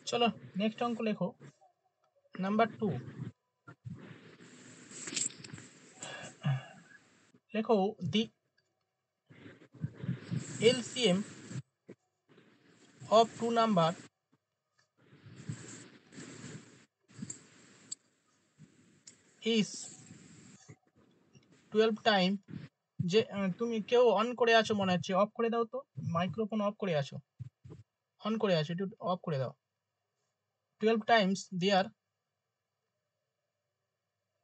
চলো নেক্সট অঙ্ক লেখো, নাম্বার 2। লেখো দি LCM of two number is 12 time. যে তুমি কেউ অন করে আছো মনে হচ্ছে, অফ করে দাও তো, মাইক্রোফোন অফ করে আছো, অন করে আছো, একটু অফ করে দাও। 12 টাইমস দেয়ার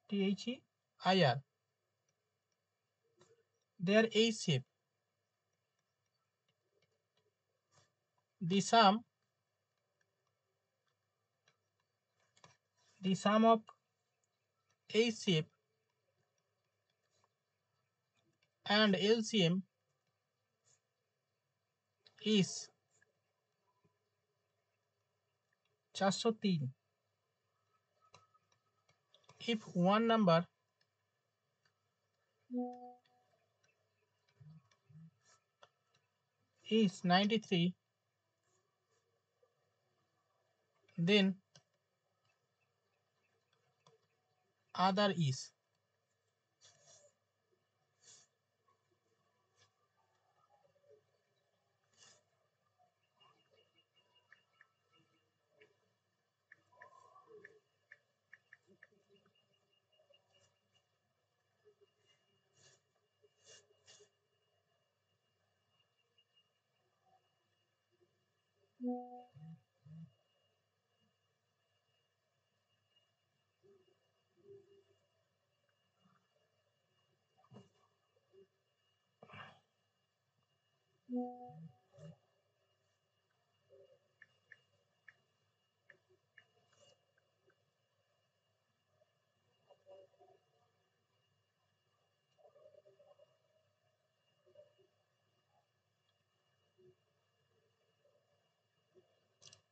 THEIR দেয়ার এই shape, the sum of a shape and LCM is 403 if one number is 93 then other is।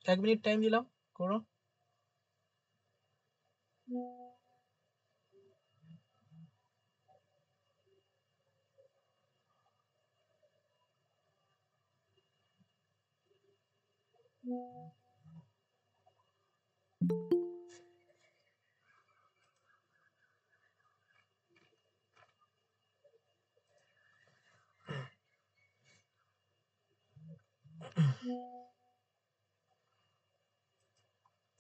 এক মিনিট টাইম দিলাম, করো।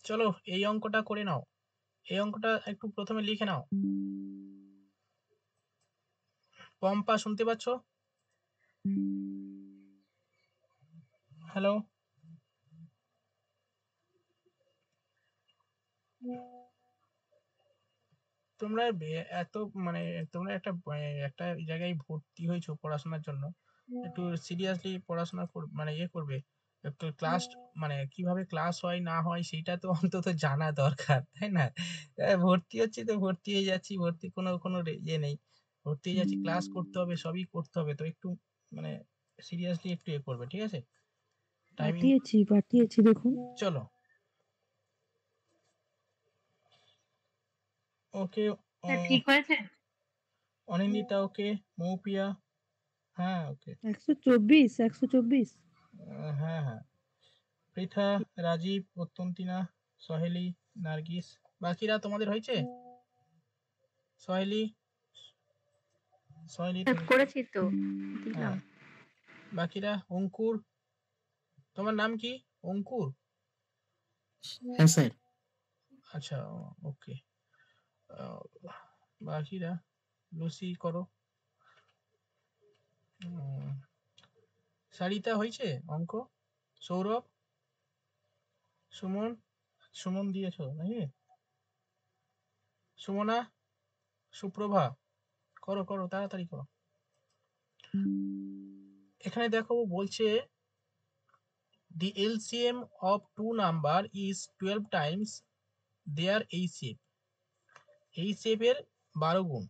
চলো এই অঙ্কটা করে নাও, এই অঙ্কটা একটু প্রথমে লিখে নাও। পম্পা শুনতে পাচ্ছ? হ্যালো, তোমরা এত মানে তোমরা একটা জায়গায় ভর্তি হয়েছো পড়াশোনার জন্য, একটু সিরিয়াসলি পড়াশোনা মানে ইয়ে করবে। একটু ক্লাস মানে কিভাবে ক্লাস হয় না হয় সেটা তো অন্তত জানা দরকার, তাই না? ভর্তি হচ্ছি তো ভর্তি হয়ে যাচ্ছি, ভর্তি কোনো ইয়ে নেই, ভর্তি হয়ে যাচ্ছি, ক্লাস করতে হবে, সবই করতে হবে, তো একটু মানে সিরিয়াসলি একটু ইয়ে করবে, ঠিক আছে? টাইমিং পাঠিয়েছি দেখুন। চলো ওকে। ঠিক হয়েছে। অনিন্দিতা ওকে, মৌপিয়া হ্যাঁ ওকে, 124 হ্যাঁ হ্যাঁ, পৃথা, রাজীব, প্রত্যন্তিনা, সহেলি, নার্গিস। বাকিরা তোমাদের হয়েছে? সহেলি, সহেলি তুমি করেছি তো, হ্যাঁ। দিলাম। বাকিরা অঙ্কুর, তোমার নাম কি? অঙ্কুর? হ্যাঁ স্যার। আচ্ছা ওকে। বাকিরা লুসি করো। সারিতা হয়েছে অঙ্ক? সৌরভ, সুমন, সুমন দিয়েছো নাকি? সুমনা, সুপ্রভা, করো করো তাড়াতাড়ি করো। এখানে দেখো বলছে the LCM of two number is 12 times their HCF। HCF এর 12 গুণ।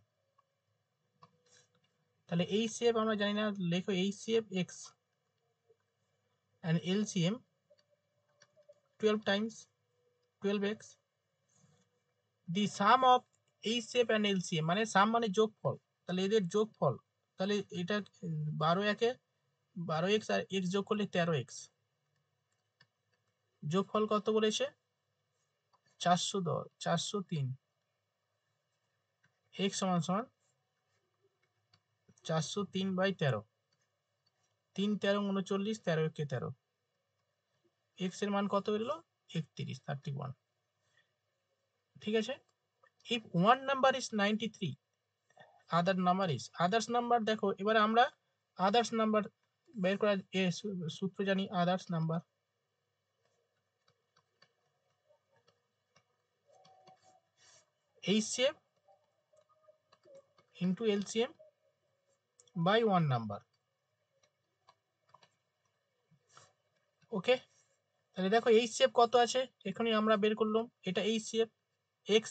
তাহলে HCF আমরা জানি না, লেখো HCF x and LCM 12 times 12x। the sum of HCF and LCM মানে সাম মানে যোগফল, তাহলে এদের যোগফল, তাহলে এটা 12 একে 12x আর x যোগ করলে 13x যোগফল কত বলেছে? 410 403 x সমান সমান 403/13 3 13 39 13 একে 13 x এর মান কত বেরোলো? 31 31। ঠিক আছে। if one number is 93 other number is others number দেখো এবারে আমরা others number বের করার সূত্র জানি others number HCF into LCM by one number। ওকে, তাহলে দেখো HCF কত আছে এখানে আমরা বের করলাম, এটা HCF x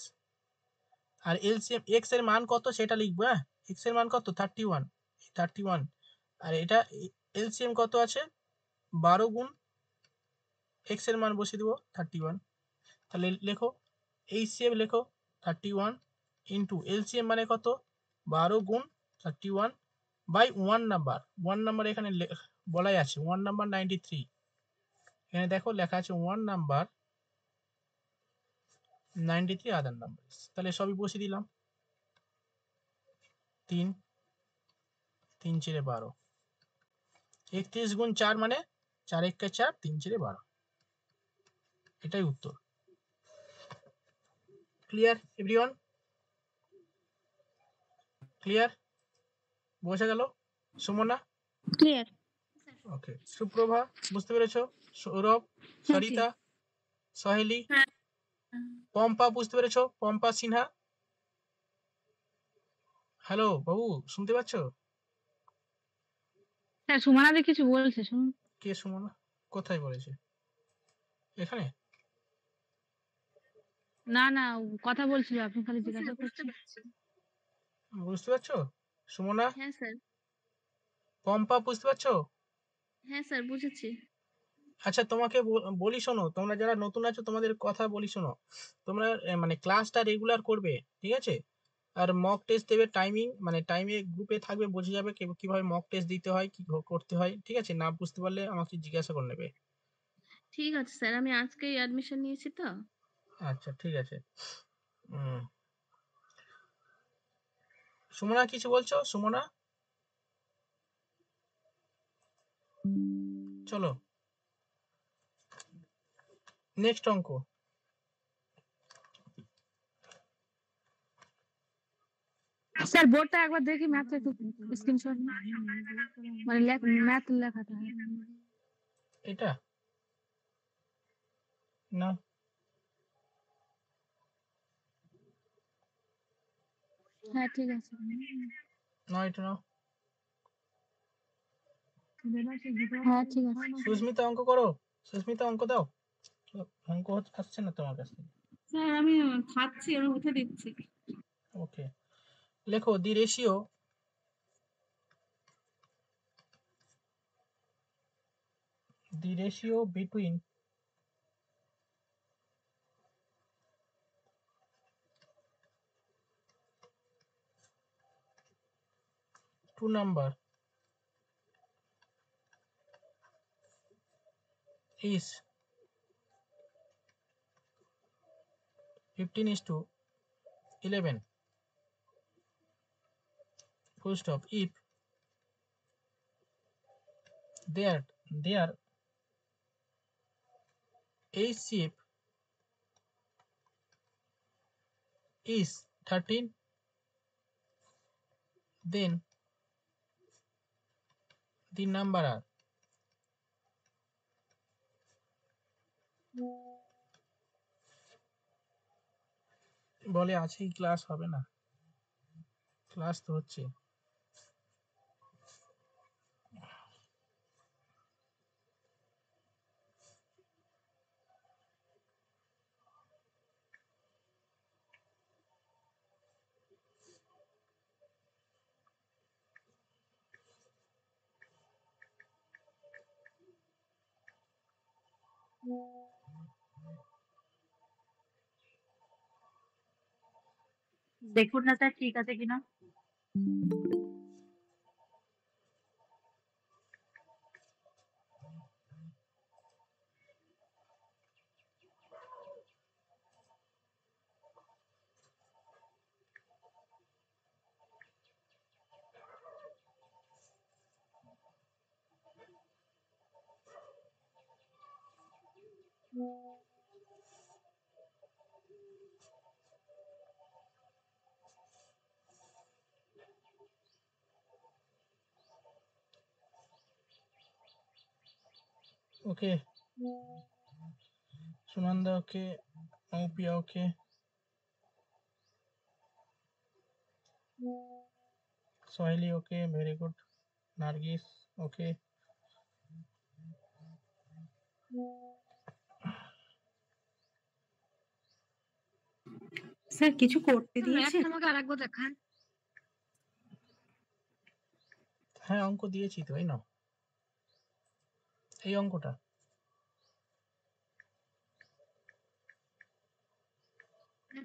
আর LCM x এর মান কত সেটা লিখবো। হ্যাঁ, x এর মান কত? 31 31। আর এটা LCM কত আছে? 12 গুণ x এর মান বসিয়ে দেবো 31। তাহলে লেখো HCF লেখো 31 ইন্টু LCM মানে কত? 12 গুণ 31 বাই ওয়ান নাম্বার এখানে বলাই আছে ওয়ান নাম্বার 93। এখানে দেখো লেখা আছে ওয়ান নাম্বার 93 আদার নাম্বার। তাহলে সবই বসিয়ে দিলাম। 3 3 4 12 31 গুণ 4 মানে 4 1 4 3 4 12। এটাই উত্তর। Clear everyone? ক্লিয়ার? বোঝা গেল? সুমনা? ক্লিয়ার। ওকে, সুপ্রভা বুঝতে পেরেছো? সৌরভ, সরিতা, সহেলি, পম্পা বুঝতে পেরেছো? পম্পা সিনহা, হ্যালো বাবু শুনতে পাচ্ছ? স্যার সুমনাদি কিছু বলছে, শুনুন। কে সুমনা? কোথায় বলেছে? এখানে? না না, কথা বলছিল, আপনি খালি জিজ্ঞাসা করছেন। বুঝতে পারছো? সুমনা, হ্যাঁ স্যার। পম্পা বুঝতে পারছো? হ্যাঁ স্যার, বুঝেছি। আচ্ছা তোমাকে বলি শোনো, তোমরা যারা নতুন আছো তোমাদের কথা বলি শোনো। তোমরা মানে ক্লাসটা রেগুলার করবে, ঠিক আছে? আর মক টেস্ট দেবে টাইমিং, মানে টাইমে গ্রুপে থাকবে, বোঝা যাবে কিভাবে মক টেস্ট দিতে হয়, কি করতে হয়, ঠিক আছে? না বুঝতে পারলে আমাকে জিজ্ঞাসা করে নেবে। ঠিক আছে স্যার, আমি আজকেই অ্যাডমিশন নিয়েছি তো। আচ্ছা ঠিক আছে। সুমনা কিছু বলছো? সুমনা চলো নেক্সট অঙ্ক। স্যার বোর্ডটা একবার দেখি, ম্যাথটা একটু স্ক্রিনশট মানে ম্যাথ লেখাটা। এটা না, হ্যাঁ ঠিক আছে। না এটা না। হ্যাঁ ঠিক আছে। সুস্মিতা অঙ্ক করো, সুস্মিতা অঙ্ক দাও। অঙ্ক আসছে না তোমার কাছে? স্যার আমি খাচ্ছি, আমি উঠে দিচ্ছি। ওকে, লেখো the ratio between two number is 15:11 full stop if their HCF is 13, then the number are বলে আজকেই ক্লাস হবে না, ক্লাস তো হচ্ছে। দেখুন না স্যার ঠিক আছে কিনা। ওকে, সুনন্দা ওকে, মৌপিয়া ওকে, সোহেলি ওকে, ভেরি গুড, নার্গিস ওকে। স্যার কিছু করতে ম্যাথ দিয়েছেন? আমাকে আরেকবার দেখান। হ্যাঁ অঙ্ক দিয়েছি তো, এই নাও এই অঙ্কটা।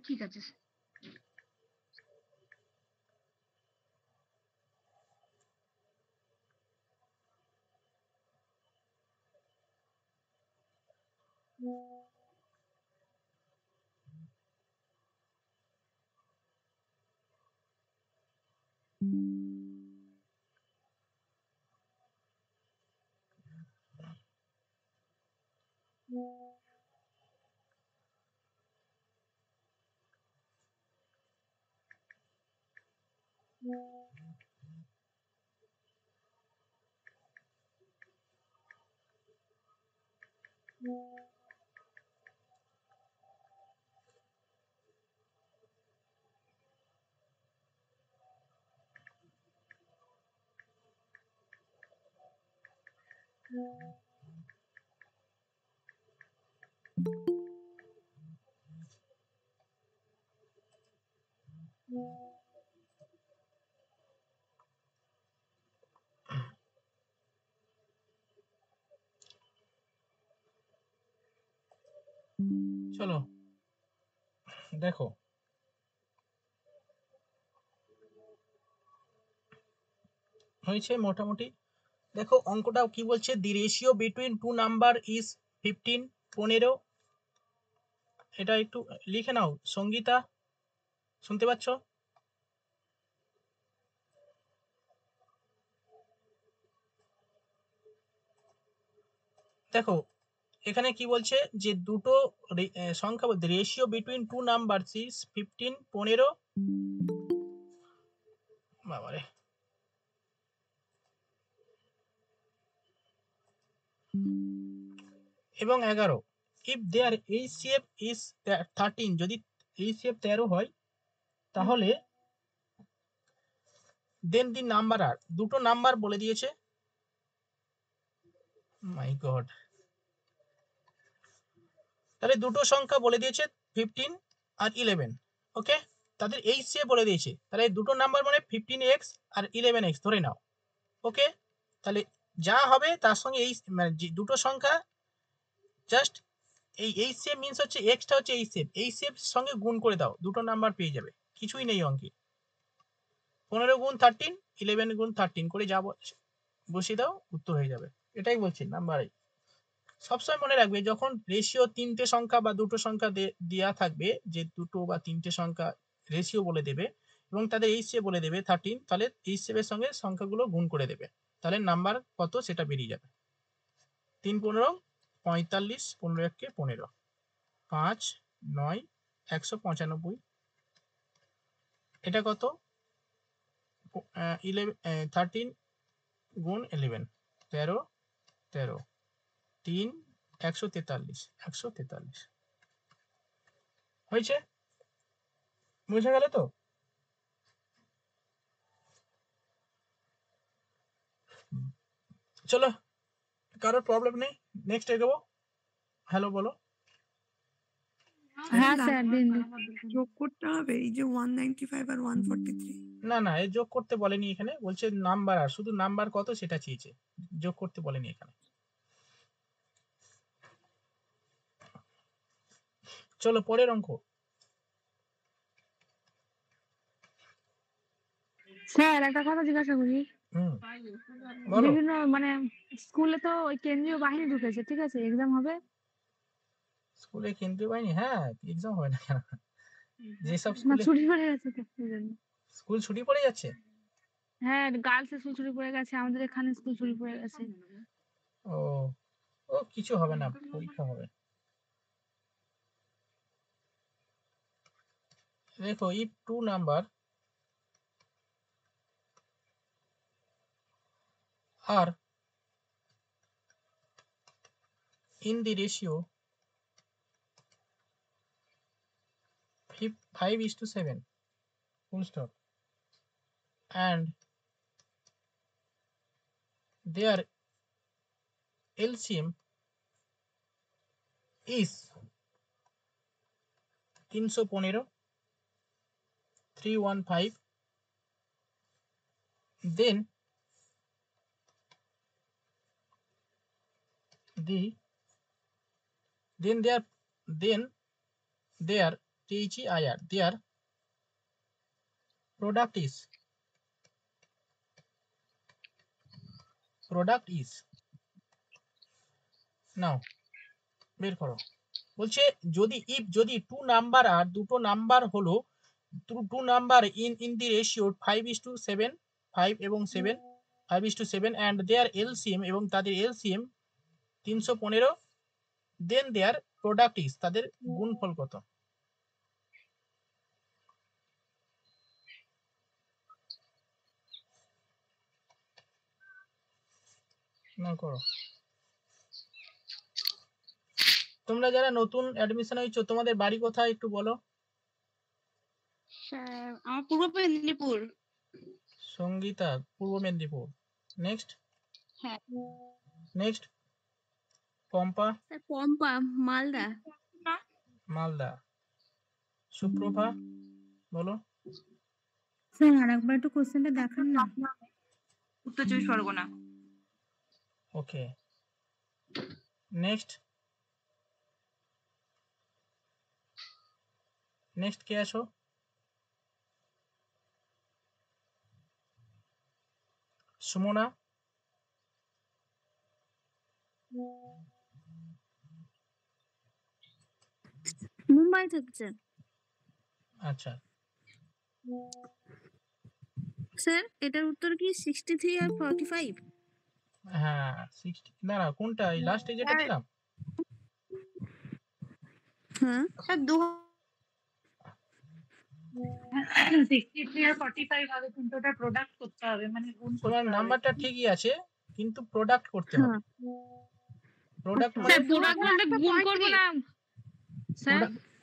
ঠিক আছে স্যার। চলো দেখো, হয়েছে মোটামুটি। দেখো অঙ্কটা কি বলছে, the ratio between two number is 15, 15। এটা একটু লিখে নাও। সঙ্গীতা শুনতে পাচ্ছ? দেখো এখানে কি বলছে যে দুটো সংখ্যা বলতে ratio between two number is 15, 15। বাবারে, এবং 11। ইফ দেয়ার এইচসিএফ ইজ 13, যদি এইচসিএফ 13 হয় তাহলে দেন দি নাম্বার আর, দুটো নাম্বার বলে দিয়েছে। মাই গড, তাহলে দুটো সংখ্যা বলে দিয়েছে 15 আর 11। ওকে, তাদের এইচসিএফ বলে দিয়েছে, তাহলে দুটো নাম্বার মানে 15x আর 11x ধরে নাও। ওকে, তাহলে যা হবে তার সঙ্গে এই মানে দুটো সংখ্যা জাস্ট এই এইচসিএফ মিন্স হচ্ছে এক্সটা হচ্ছে এইচসিএফ, এইচসিএফ সঙ্গে গুণ করে দাও, দুটো নাম্বার পেয়ে যাবে, কিছুই নেই অঙ্কে। 15 গুণ 13, 11 গুণ 13 করে যা বসিয়ে দাও, উত্তর হয়ে যাবে। এটাই বলছি নাম্বার। সবসময় মনে রাখবে যখন রেশিও তিনটে সংখ্যা বা দুটো সংখ্যা দেয়া থাকবে, যে দুটো বা তিনটে সংখ্যা রেশিও বলে দেবে এবং তাদের এইচসিএফ বলে দেবে 13, তাহলে এইচসিএফ এর সঙ্গে সংখ্যাগুলো গুণ করে দেবে, তাহলে নাম্বার কত সেটা বেরিয়ে যাবে। 3 15 45, 15 1 15, 5 9 195। এটা কত? 13 গুণ 11, 13 13, 3 143, 143 হয়েছে। বুঝে গেল তো? চলো, কারোর প্রবলেম নেই, নেক্সট এগোবো। হ্যালো বলো। হ্যাঁ স্যার দিন। যোগ করতে হবে এই যে 195 আর 143। না না, এই যোগ করতে বলেনি এখানে, বলছে নাম্বার, আর শুধু নাম্বার কত সেটা চেয়েছে, যোগ করতে বলেনি এখানে। চলো পরের অঙ্ক। স্যার একটা কথা জিজ্ঞাসা করি। হুম বলো। বিভিন্ন মানে স্কুলে তো ওই কেন্দ্রীয় বাহিনী ঢুকেছে, ঠিক আছে, এক্সাম হবে? স্কুলে কেন্দ্রীয় বাহিনী, হ্যাঁ এক্সাম হবে না কেন? যেসব না স্কুলে ছুটি পড়ে গেছে তো সেই জন্য। স্কুল ছুটি পড়ে যাচ্ছে। হ্যাঁ গার্লস স্কুল ছুটি পড়ে গেছে, আমাদের এখানে স্কুল ছুটি পড়ে গেছে। ও ও কিছু হবে না, পরীক্ষা হবে। দেখো if two number are in the ratio 5:7 full stop and their LCM is 315 315 then their THEIR their product is now বের করো বলছে যদি টু নাম্বার আর দুটো নাম্বার হলো two number in the ratio 5:7 5 এবং 7 5:7 and their LCM এবং তাদের LCM 315 then their product is তাদের গুণফল কত না করো তোমরা যারা নতুন অ্যাডমিশন হয়েছো তোমাদের বাড়ি কোথায় একটু বলো স্যার আমার পূর্ব মেদিনীপুর। সঙ্গীতা পূর্ব মেদিনীপুর নেক্সট হ্যাঁ নেক্সট পম্পা স্যার পম্পা মালদা। মালদা সুপ্রভা বলো স্যার আরেকবার একটু কোশ্চেনটা দেখান না। উত্তর 24 পরগনা। ওকে নেক্সট কে আসো সুমনা মুম্বাই থেকে স্যার। আচ্ছা স্যার এটার উত্তর কি 63 আর 45? হ্যাঁ 60 না না কোনটা এই লাস্টে যেটা দিলাম হ্যাঁ স্যার 63 আর 45 হবে, কিন্তু ওটা প্রোডাক্ট করতে হবে, মানে গুণ করতে তোমার হবে। নাম্বারটা ঠিকই আছে কিন্তু প্রোডাক্ট করতে হবে হ্যাঁ প্রোডাক্ট স্যার মানে প্রোডাক্ট মানে গুণ করব না স্যার?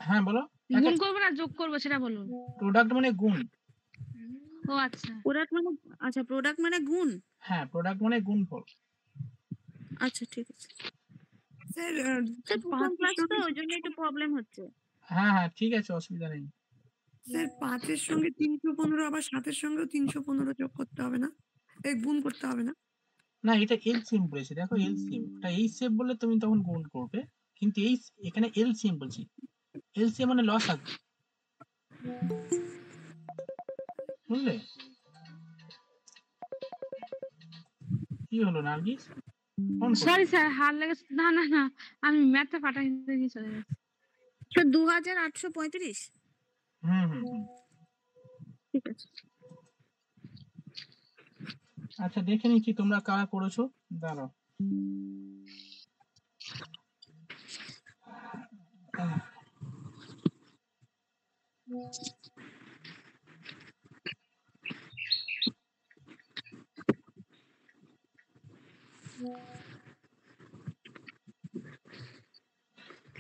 হ্যাঁ বলো গুণ করব না যোগ করব সেটা বলুন। প্রোডাক্ট মানে গুণ ও আচ্ছা প্রোডাক্ট মানে আচ্ছা প্রোডাক্ট মানে গুণ। হ্যাঁ প্রোডাক্ট মানে গুণফল আচ্ছা ঠিক আছে স্যার স্যার প্রথম ক্লাস তো ওই জন্য একটু প্রবলেম হচ্ছে। হ্যাঁ হ্যাঁ ঠিক আছে অসুবিধা নেই স্যার 5-এর সঙ্গে 315 আবার 7-এর সঙ্গেও 315 যোগ করতে হবে না? এই গুণ করতে হবে না? না এটা এলসিএম বলেছে দেখো এলসিএম এটা এই সেভ বললে তুমি তখন গুণ করবে কিন্তু এই এখানে এলসিএম বলছি এলসিএম মানে লসাগু বুঝলে কি হলো নার্গিস সরি স্যার হার লেগেছে। না না না আমি ম্যাথে পাঠাই দিয়ে চলে গেছি। স্যার 2835। হুম ঠিক আছে আচ্ছা দেখে নিচ্ছি তোমরা কারা করেছো দাঁড়াও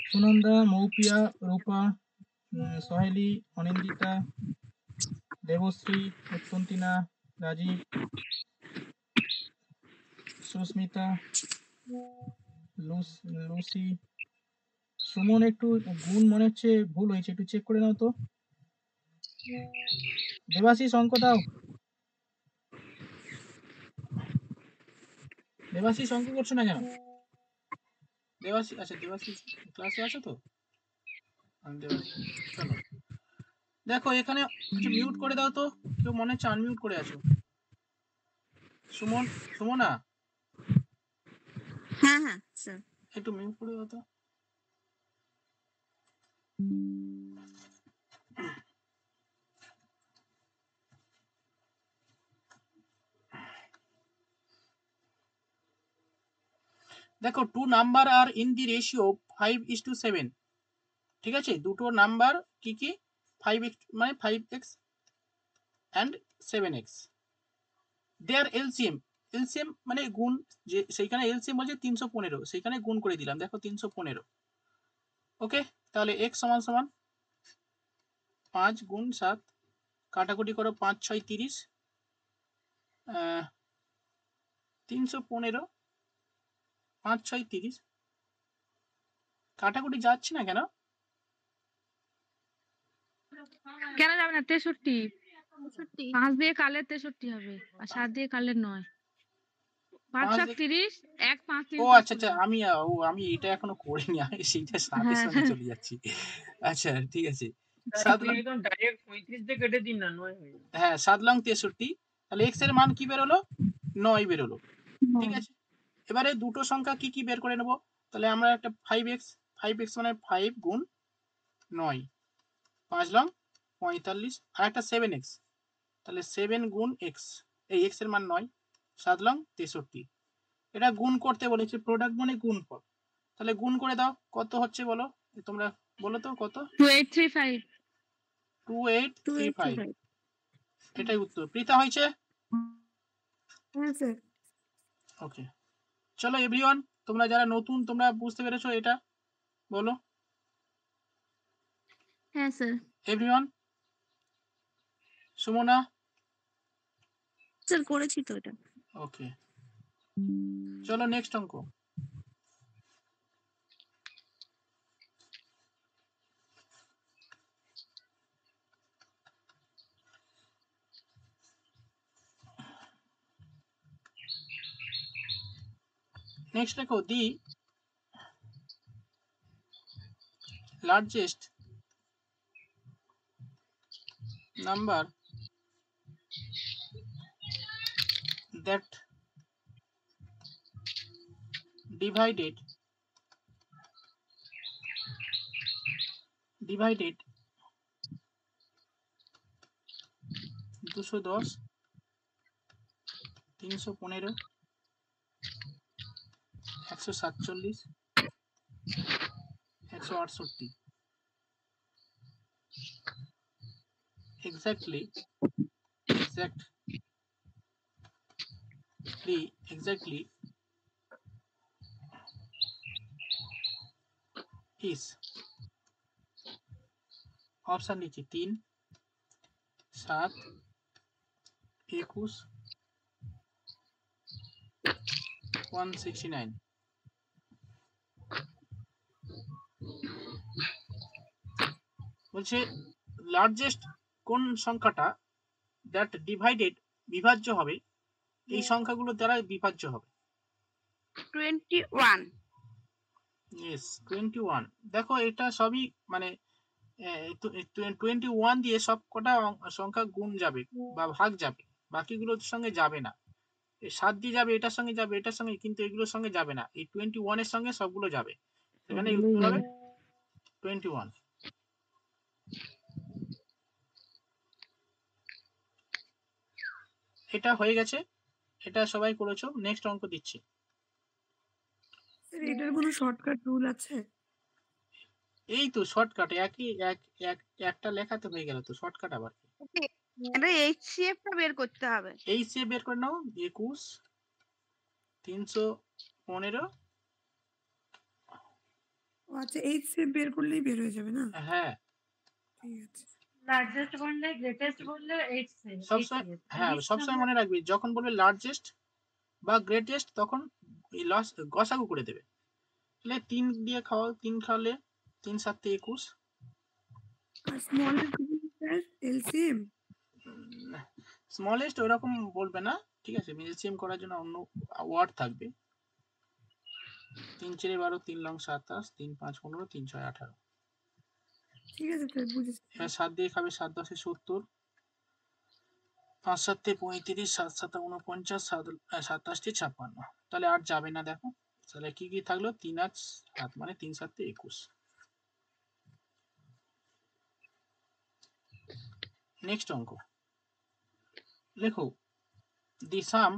সুনন্দা মৌপিয়া রূপা সহেলি অনিন্দিতা দেবশ্রী উত্তন্তিনা রাজীব সুস্মিতা লুসি সুমন একটু গুণ মনে হচ্ছে ভুল হয়েছে একটু চেক করে নাও তো দেবাশিস অঙ্ক দাও দেবাশিস অঙ্ক করছো না কেন দেবাশিস আচ্ছা দেবাশিস ক্লাসে আছো তো দেবাশিস চলো দেখো এখানে একটু মিউট করে দাও তো কেউ মনে হচ্ছে আনমিউট করে আছো সুমনা হ্যাঁ হ্যাঁ স্যার একটু মিউট করে দাও তো দেখো টু নাম্বার আর ইন দি রেশিও 5:7 ঠিক আছে দুটো নাম্বার কি কি 5x মানে 5x and 7x there LCM মানে গুণ, যে সেইখানে এলসিএম বলছে 315, সেইখানে গুণ করে দিলাম, দেখো 315। ওকে, তাহলে x সমান সমান 5 গুণ 7, কাটাকুটি করো 5 6 30, 315 5 6 30, কাটাকুটি যাচ্ছে না কেন? কেন যাবে না? 63 5 দিয়ে কালের 63 হবে, আর 7 দিয়ে কালের 9। 5 5 7 30, 1 5 3 ও 5 আচ্ছা আচ্ছা, আমি এটা এখনো করিনি, আমি সেইটা 7 এর হ্যাঁ সঙ্গে চলে যাচ্ছি। আচ্ছা ঠিক আছে, তাহলে 7 আপনি একদম ডাইরেক্ট 35 দিয়ে কেটে দিন না, 9 হয়ে যাবে। হ্যাঁ 7 লং 63, তাহলে x এর মান কি বেরোলো? 9 বেরোলো। ঠিক আছে, এবারে দুটো সংখ্যা কি কি বের করে নেব, তাহলে আমরা একটা 5x মানে 5 গুণ 9, 5 লং 45, আর একটা 7x, তাহলে 7 গুণ x, এই x এর মান 9, 7 লং 63। এটা গুণ করতে বলেছে, প্রোডাক্ট মানে গুণফল, তাহলে গুণ করে দাও, কত হচ্ছে বলো তোমরা, বলো তো কত? 2835। 2835, এটাই উত্তর। প্রীতা হয়েছে? হ্যাঁ স্যার। ওকে, চলো এভরিওয়ান, তোমরা যারা নতুন তোমরা বুঝতে পেরেছো এটা, বলো হ্যাঁ স্যার। এভরিওয়ান। সুমনা? স্যার করেছি তো এটা। ওকে, চলো নেক্সট অঙ্ক। নেক্সট দেখো, the largest number that divided 210, 315, 147, 168 exactly is option নিচে 3 7 21 169। বলছে লার্জেস্ট কোন সংখ্যাটা দ্যাট ডিভাইডেড বিভাজ্য হবে, এই সংখ্যাগুলো দ্বারা বিভাজ্য হবে। 21। ইয়েস 21। দেখো এটা সবই মানে 21 দিয়ে সব কটা সংখ্যা গুণ যাবে বা ভাগ যাবে, বাকিগুলোর সঙ্গে যাবে না। 7 দিয়ে যাবে, এটার সঙ্গে যাবে, এটার সঙ্গে, কিন্তু এগুলোর সঙ্গে যাবে না। এই 21 এর সঙ্গে সবগুলো যাবে, সেখানে উত্তর হবে 21। এটা হয়ে গেছে, এটা সবাই করেছো। নেক্সট অঙ্ক দিচ্ছি। স্যার এটার কোনো শর্টকাট রুল আছে? এই তো শর্টকাট, একই একটা লেখাতে হয়ে গেল তো, শর্টকাট আবার কি? এটা HCF টা বের করতে হবে। এই সে বের করে নাও, 21 315। আচ্ছা, এইট সেভ বের করলেই বের হয়ে যাবে না? হ্যাঁ ঠিক আছে। লার্জেস্ট বললে গ্রেটেস্ট বললে 8 সবসময়, হ্যাঁ সবসময় মনে রাখবি, যখন বলবে লার্জেস্ট বা গ্রেটেস্ট তখন গসাগু করে দেবে। তাহলে 3 দিয়ে খাওয়াও, 3 খাওয়ালে 3 7 21। আর স্মলেস্ট স্যার এলসিএম? স্মলেস্ট ওরকম বলবে না, ঠিক আছে, এলসিএম করার জন্য অন্য ওয়ার্ড থাকবে। 3 4 12, 3 লং 27, 3 5 15, 3 6 18। ঠিক আছে স্যার, বুঝেছি। এবার 7 দিয়ে খাবে, 7 10 70, 5 7 35, 7 7 49, 7 27 56। তাহলে আর যাবে না। দেখো তাহলে কি কি থাকলো, 3 8 7 মানে 3 7 21। নেক্সট অঙ্ক লেখো, দি সাম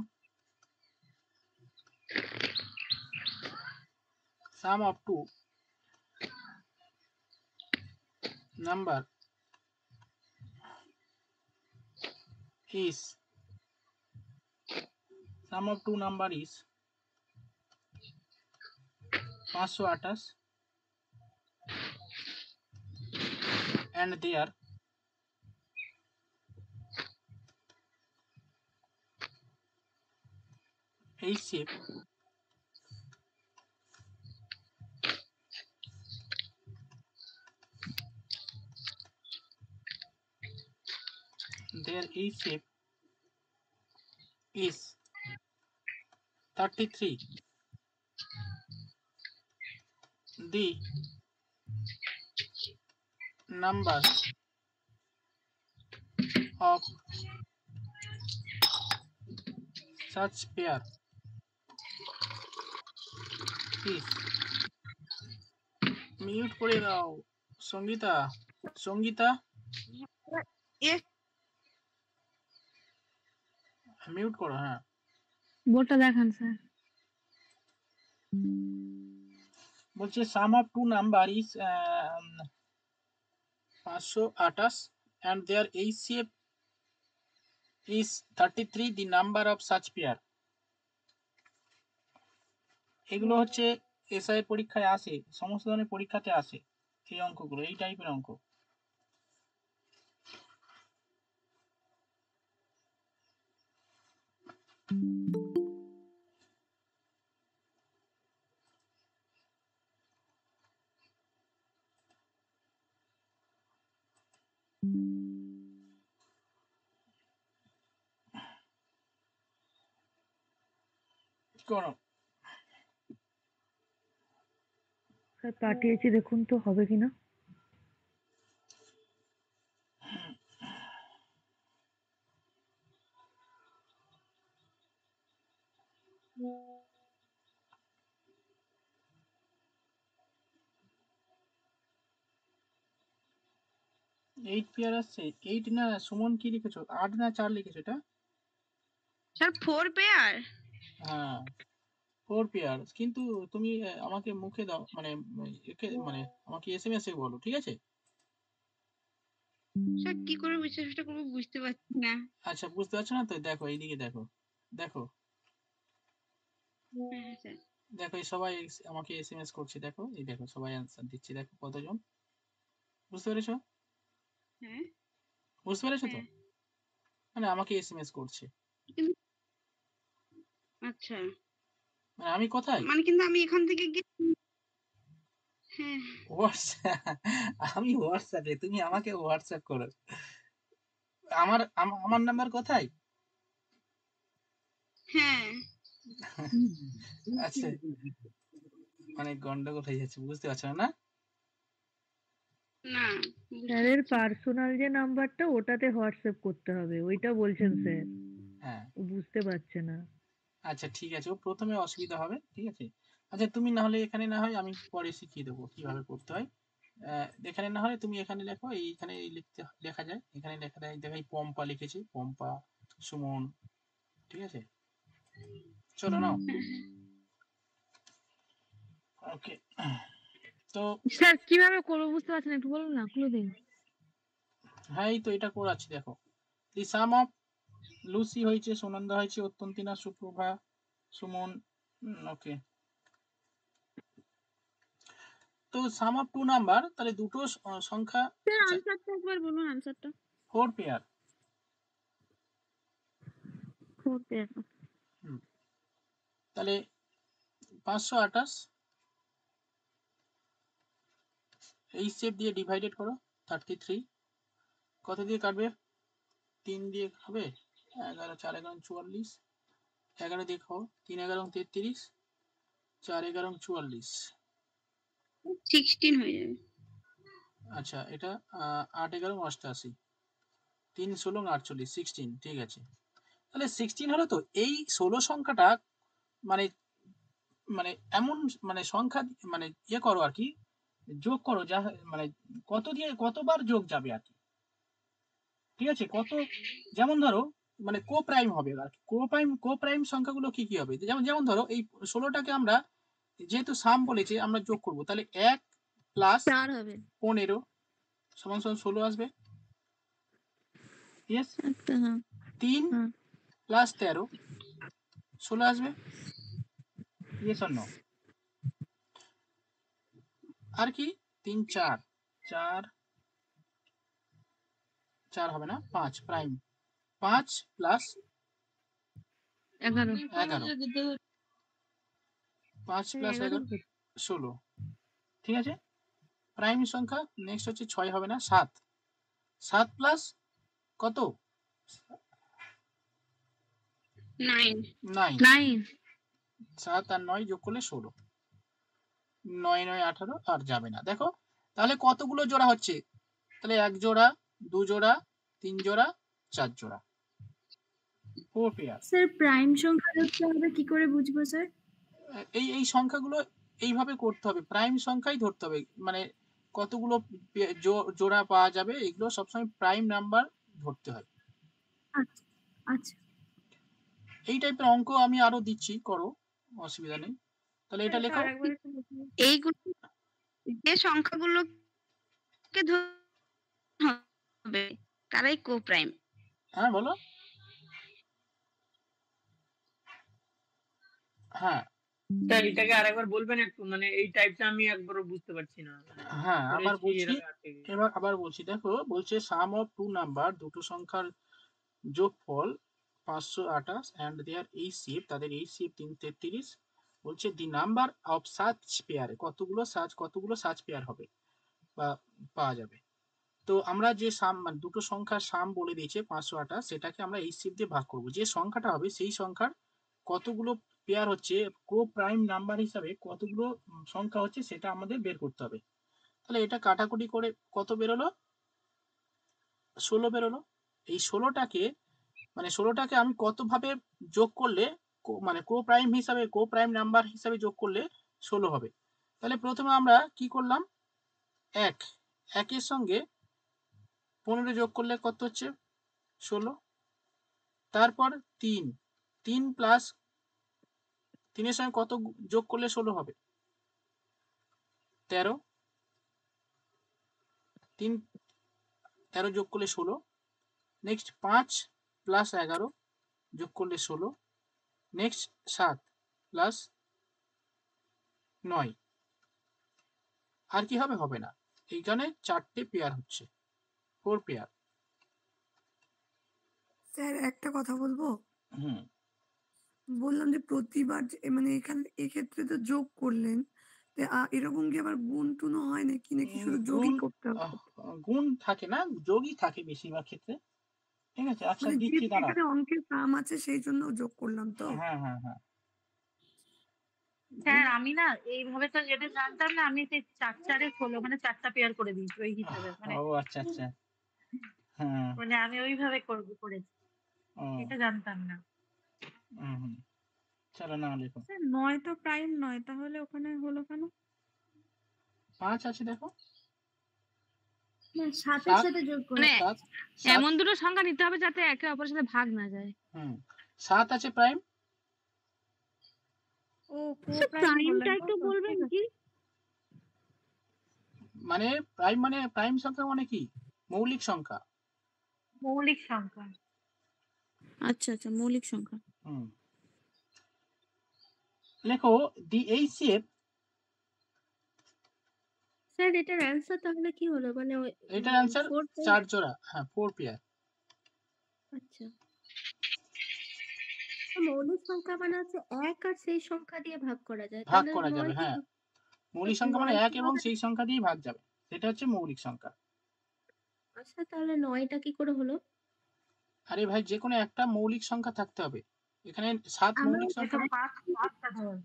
of two number is sum of two number is 528 and their HCF is 33. The number of such pair is mute করে দাও সঙ্গীতা সঙ্গীতা Yes, মিউট করো হ্যাঁ বোর্ডটা দেখান স্যার। বলছে sum of two number is 528 and their HCF is 33 the number of such pair এগুলো হচ্ছে SI পরীক্ষায় আসে সমস্ত ধরনের পরীক্ষাতে আসে এই অঙ্কগুলো এই টাইপের অঙ্ক করো স্যার পাঠিয়েছি দেখুন তো হবে কিনা। এইট পেয়ার আসছে এইট না সুমন কি লিখেছো 8 না 4 লিখেছো এটা স্যার 4 পেয়ার। হ্যাঁ 4 পেয়ার কিন্তু তুমি আমাকে মুখে দাও মানে মানে আমাকে এসএমএস এ বলো ঠিক আছে স্যার কি করে বিশ্বাসটা করবো বুঝতে পারছি না। আচ্ছা বুঝতে পারছো না তো দেখো এইদিকে দেখো দেখো হ্যাঁ স্যার। দেখো এই সবাই আমাকে এসএমএস করছে দেখো এই দেখো সবাই অ্যানসার দিচ্ছে দেখো কতজন বুঝতে পেরেছো হ্যাঁ বুঝতে পেরেছো তো হ্যাঁ। মানে আমাকে এসএমএস করছে আচ্ছা মানে আমি কোথায় মানে কিন্তু আমি এখান থেকে হ্যাঁ হোয়াটসঅ্যাপ আমি হোয়াটসঅ্যাপে তুমি আমাকে হোয়াটসঅ্যাপ করো আমার নাম্বার কোথায় হ্যাঁ আচ্ছা অনেক গন্ডগোল হয়ে যাচ্ছে বুঝতে পারছো না না স্যারের পার্সোনাল যে নাম্বারটা ওটাতে হোয়াটসঅ্যাপ করতে হবে ওইটা বলছেন স্যার হ্যাঁ ও বুঝতে পারছে না। আচ্ছা ঠিক আছে ও প্রথমে অসুবিধা হবে ঠিক আছে আচ্ছা তুমি না হলে এখানে না হয় আমি পরে শিখিয়ে দেবো কিভাবে করতে হয় এখানে না হলে তুমি এখানে লেখো এইখানে লেখা যায় এখানে লেখা যায় দেখাই পম্পা লিখেছি পম্পা সুমন ঠিক আছে চলো নাও ওকে তো স্যার কিভাবে করবো বুঝতে পারছেন একটু বলুন না ক্লু দিন। হ্যাঁ এই তো এটা করাচ্ছি দেখো দি সাম অফ লুসি হয়েছে সুনন্দা হয়েছে অত্যন্তিনা সুপ্রভা সুমন ওকে তো সাম অফ টু নাম্বার তাহলে দুটো সংখ্যা স্যার আনসারটা একবার বলুন আনসারটা 4 পেয়ার 4 পেয়ার তাহলে 528 এই শেপ দিয়ে ডিভাইডেড করো 33 কত দিয়ে কাটবে 3 দিয়ে হবে 11 4 11 44 11 দিয়ে খাও 3 11 33 4 11 44 16 হয়ে যাবে। আচ্ছা এটা 8 11 88 3 16 48 16 ঠিক আছে তাহলে 16 হলো তো এই 16 সংখ্যাটা মানে মানে এমন মানে সংখ্যা মানে ইয়ে করো আর কি যোগ করো যা মানে কত দিয়ে কতবার যোগ যাবে আর কি ঠিক আছে কত যেমন ধরো মানে কো প্রাইম হবে আর কো প্রাইম সংখ্যাগুলো কি কি হবে যেমন যেমন ধরো এই 16টাকে আমরা যেহেতু সাম বলেছে আমরা যোগ করব তাহলে 1 প্লাস 4 হবে 15 সমান সমান 16 আসবে ইয়েস একটা হ্যাঁ 3 হুম। প্লাস 13 16 আসবে। Yes or no? আর কি 3 4 4 4 হবে না, 5 প্রাইম 5 প্লাস 11 11 5 প্লাস 11 16। ঠিক আছে, প্রাইম সংখ্যা নেক্সট হচ্ছে 6 হবে না, 7 7 প্লাস কত 9 9 9 7 আর 9 যোগ করলে 16, 9 9 18 আর যাবে না। দেখো তাহলে কতগুলো জোড়া হচ্ছে, তাহলে 1 জোড়া 2 জোড়া 3 জোড়া 4 জোড়া, 4 পেয়ার। স্যার প্রাইম সংখ্যা হচ্ছে আমরা কি করে বুঝবো স্যার? এই সংখ্যাগুলো এইভাবে করতে হবে, প্রাইম সংখ্যাই ধরতে হবে, মানে কতগুলো জোড়া পাওয়া যাবে এগুলো সবসময় প্রাইম নাম্বার ধরতে হয়। আচ্ছা আচ্ছা এই টাইপের অঙ্ক আমি আরো দিচ্ছি, করো, অসুবিধা নেই। তাহলে এটা লেখো, এইগুলো যে সংখ্যাগুলোকে হবে তারাই কোপ্রাইম। হ্যাঁ বলো। হ্যাঁ স্যার এটাকে আরেকবার বলবেন একটু, মানে এই টাইপটা আমি একবারও বুঝতে পারছি না। হ্যাঁ আবার করেছি বলছি, এর আগে। এবার আবার বলছি, দেখো বলছে সাম অফ টু নাম্বার, দুটো সংখ্যার যোগফল 528 and their HCF, তাদের HCF 333, বলছে the number of such pair, কতগুলো সাচ পেয়ার হবে বা পাওয়া যাবে। তো আমরা যে সাম মানে দুটো সংখ্যার সাম বলে দিয়েছে 528, সেটাকে আমরা HCF দিয়ে ভাগ করব, যে সংখ্যাটা হবে সেই সংখ্যার কতগুলো পেয়ার হচ্ছে, কো প্রাইম নাম্বার হিসাবে কতগুলো সংখ্যা হচ্ছে সেটা আমাদের বের করতে হবে। তাহলে এটা কাটাকুটি করে কত বেরোলো, 16 বেরোলো। এই 16টাকে মানে 16টাকে আমি কত ভাবে যোগ করলে মানে কো প্রাইম নাম্বার হিসাবে যোগ করলে 16 হবে। তাহলে প্রথমে আমরা কি করলাম, 1 এর সঙ্গে 15 যোগ করলে কত হচ্ছে 16, তারপর 3 প্লাস 3 এর সঙ্গে কত যোগ করলে 16 হবে 13, 13 যোগ করলে 16, নেক্সট 5 প্লাস 11 যোগ করলে 16, নেক্সট 7 প্লাস 9, আর কি হবে, হবে না। এইখানে 4টে পেয়ার হচ্ছে, 4 পেয়ার। স্যার একটা কথা বলবো, হুম, বললাম যে প্রতিবার মানে এক্ষেত্রে তো যোগ করলেন, তো এরকম কি আবার গুণ টুনও হয় নাকি, নাকি শুধু যোগই গুণ করতে হবে? গুণ থাকে না, যোগই থাকে বেশিরভাগ ক্ষেত্রে। ঠিক আছে, আচ্ছা মানে দিচ্ছি, যেহেতু দাঁড়াও। এখানে অঙ্কের সাম আছে সেই জন্য যোগ করলাম তো। হ্যাঁ হ্যাঁ হ্যাঁ, স্যার আমি না এইভাবে তো যেটা জানতাম না, আমি সেই 4 4 এ 16 মানে 4টা পেয়ার করে দিয়েছি ওই হিসাবে, মানে ও আচ্ছা আচ্ছা, হ্যাঁ, মানে আমি ওইভাবে করেছি, ও এটা জানতাম না। হুম, চলো না লিখো। স্যার 9 তো প্রাইম নয়, তাহলে ওখানে হলো কেন? 5 আছে দেখো, না 7 এর 7 সাথে যোগ করে মানে 7 এমন দুটো সংখ্যা নিতে হবে যাতে একে অপরের সাথে ভাগ না যায়। 7 আছে প্রাইম। ও প্রাইমটা একটু বলবেন কি? মানে প্রাইম সংখ্যা মানে কি, মৌলিক সংখ্যা। মৌলিক সংখ্যা। আচ্ছা আচ্ছা, মৌলিক সংখ্যা। লেখো দি HCF, স্যার এটার অ্যান্সার তাহলে কি হলো, মানে এটার অ্যান্সার 4 জোড়া, হ্যাঁ 4 পেয়ার। আচ্ছা, মৌলিক সংখ্যা মানে হচ্ছে 1 আর সেই সংখ্যা দিয়ে ভাগ করা যায়, ভাগ তাহলে করা যাবে, 9 হ্যাঁ মৌলিক সংখ্যা মানে 1 এবং সেই সংখ্যা দিয়ে ভাগ যাবে, সেটা হচ্ছে মৌলিক সংখ্যা। আচ্ছা তাহলে 9টা কি করে হলো? আরে ভাই যে কোনো একটা মৌলিক সংখ্যা থাকতে হবে, এখানে 7 মৌলিক এটা সংখ্যা। 5টা ধর,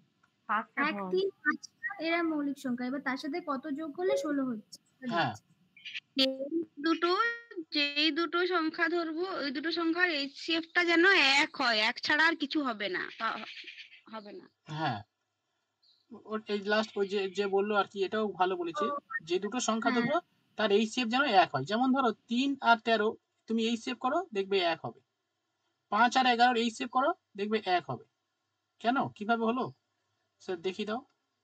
5টা 1 ধর। 3 5 এরা মৌলিক সংখ্যা, এবার তার সাথে কত যোগ করলে 16 হচ্ছে? হ্যাঁ যেই দুটো সংখ্যা ধরবো ওই দুটো সংখ্যার HCF টা যেন 1 হয়, 1 ছাড়া আর কিছু হবে না, হবে না। হ্যাঁ, ওর এই লাস্ট ওই যে বললো আর কি, এটাও ভালো বলেছে, যে দুটো সংখ্যা ধরবো তার HCF যেন 1 হয়। যেমন ধরো 3 আর 13 তুমি HCF করো দেখবে 1 হবে, 5 আর 11 HCF করো দেখবে 1 হবে। কেন, কিভাবে হলো স্যার দেখিয়ে দাও।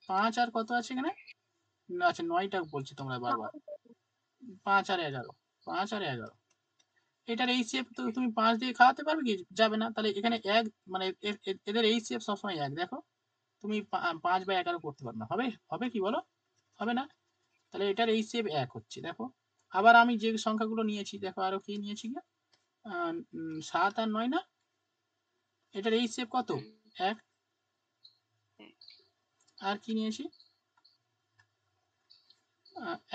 5 আর কত আছে এখানে, আচ্ছা 9টা বলছি তোমরা বারবার, 5 আর 11, 5 আর 11, এটার এইচসিএফ তো তুমি 5 দিয়ে খাওয়াতে পারবে কি? যাবে না। তাহলে এখানে 1 মানে এদের এইচসিএফ সবসময় 1 দেখো। তুমি 5 বা 11 করতে পারবে না। হবে? হবে কি বলো? হবে না। তাহলে এটার এইচসিএফ 1 হচ্ছে দেখো। আবার আমি যে সংখ্যাগুলো নিয়েছি দেখো আরো কি নিয়েছি কি? 7 আর 9 না? এটার এইচসিএফ কত? 1। আর কি নিয়েছি?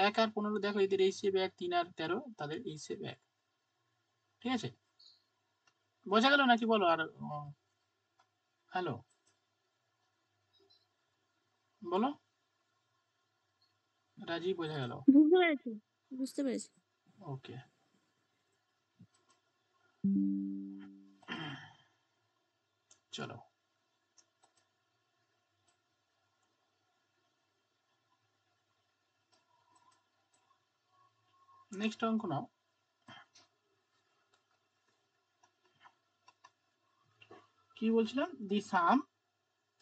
1 আর 15 দেখো এদের এইচসিএফ 1, 3 আর 13 তাদের এইচসিএফ 1। ঠিক আছে? বোঝা গেল নাকি বলো? আর হ্যালো বলো রাজীব, বোঝা গেল? বুঝতে পেরেছি, বুঝতে পেরেছি। ওকে, চলো নেক্সট অঙ্ক নাও। কি বলছিলাম? দি সাম,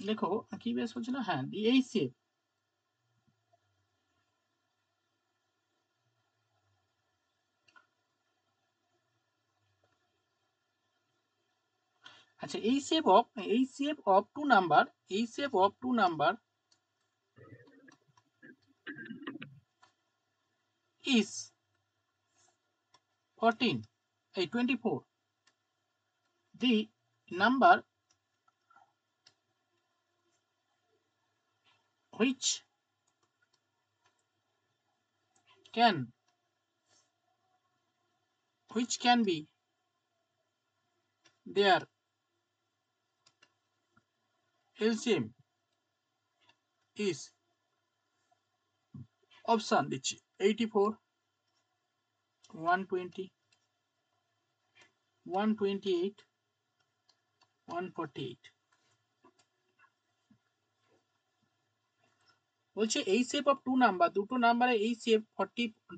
দেখো কি বেশ বলছিলাম, হ্যাঁ দি এইচসিএফ। আচ্ছা, HCF of two number, HCF of two number is 24. The number which can be their LCM is option দিচ্ছি 84, 120, 128, 148। বলছে এইচসিএফ অফ টু নাম্বার, দুটো নাম্বারে এইচসিএফ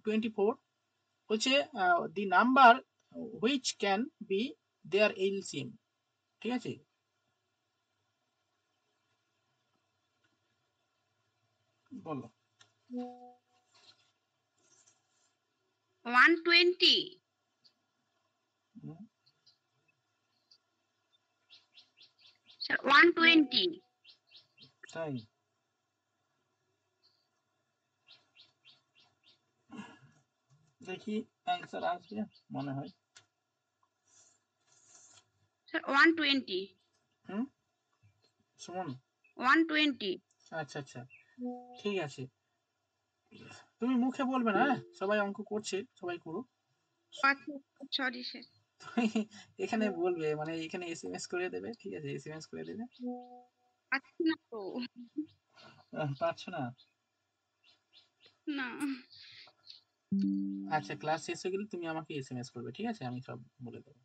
24 বলছে the number which can be their LCM. ঠিক আছে, বলো। 120 sir 120 তাই দেখি অ্যান্সার আসবে মনে হয়। স্যার 120 সুমন 120 আচ্ছা আচ্ছা ঠিক আছে, তুমি মুখে বলবে না, সবাই অঙ্ক করছে, সবাই করো। Sorry sir. এখানে বলবে, মানে এখানে এসএমএস করে দেবে। ঠিক আছে, এসএমএস করে দেবে। আচ্ছা না তো পারছো না? না আচ্ছা, ক্লাস শেষ হয়ে গেলে তুমি আমাকে এসএমএস করবে। ঠিক আছে, আমি সব বলে দেবো।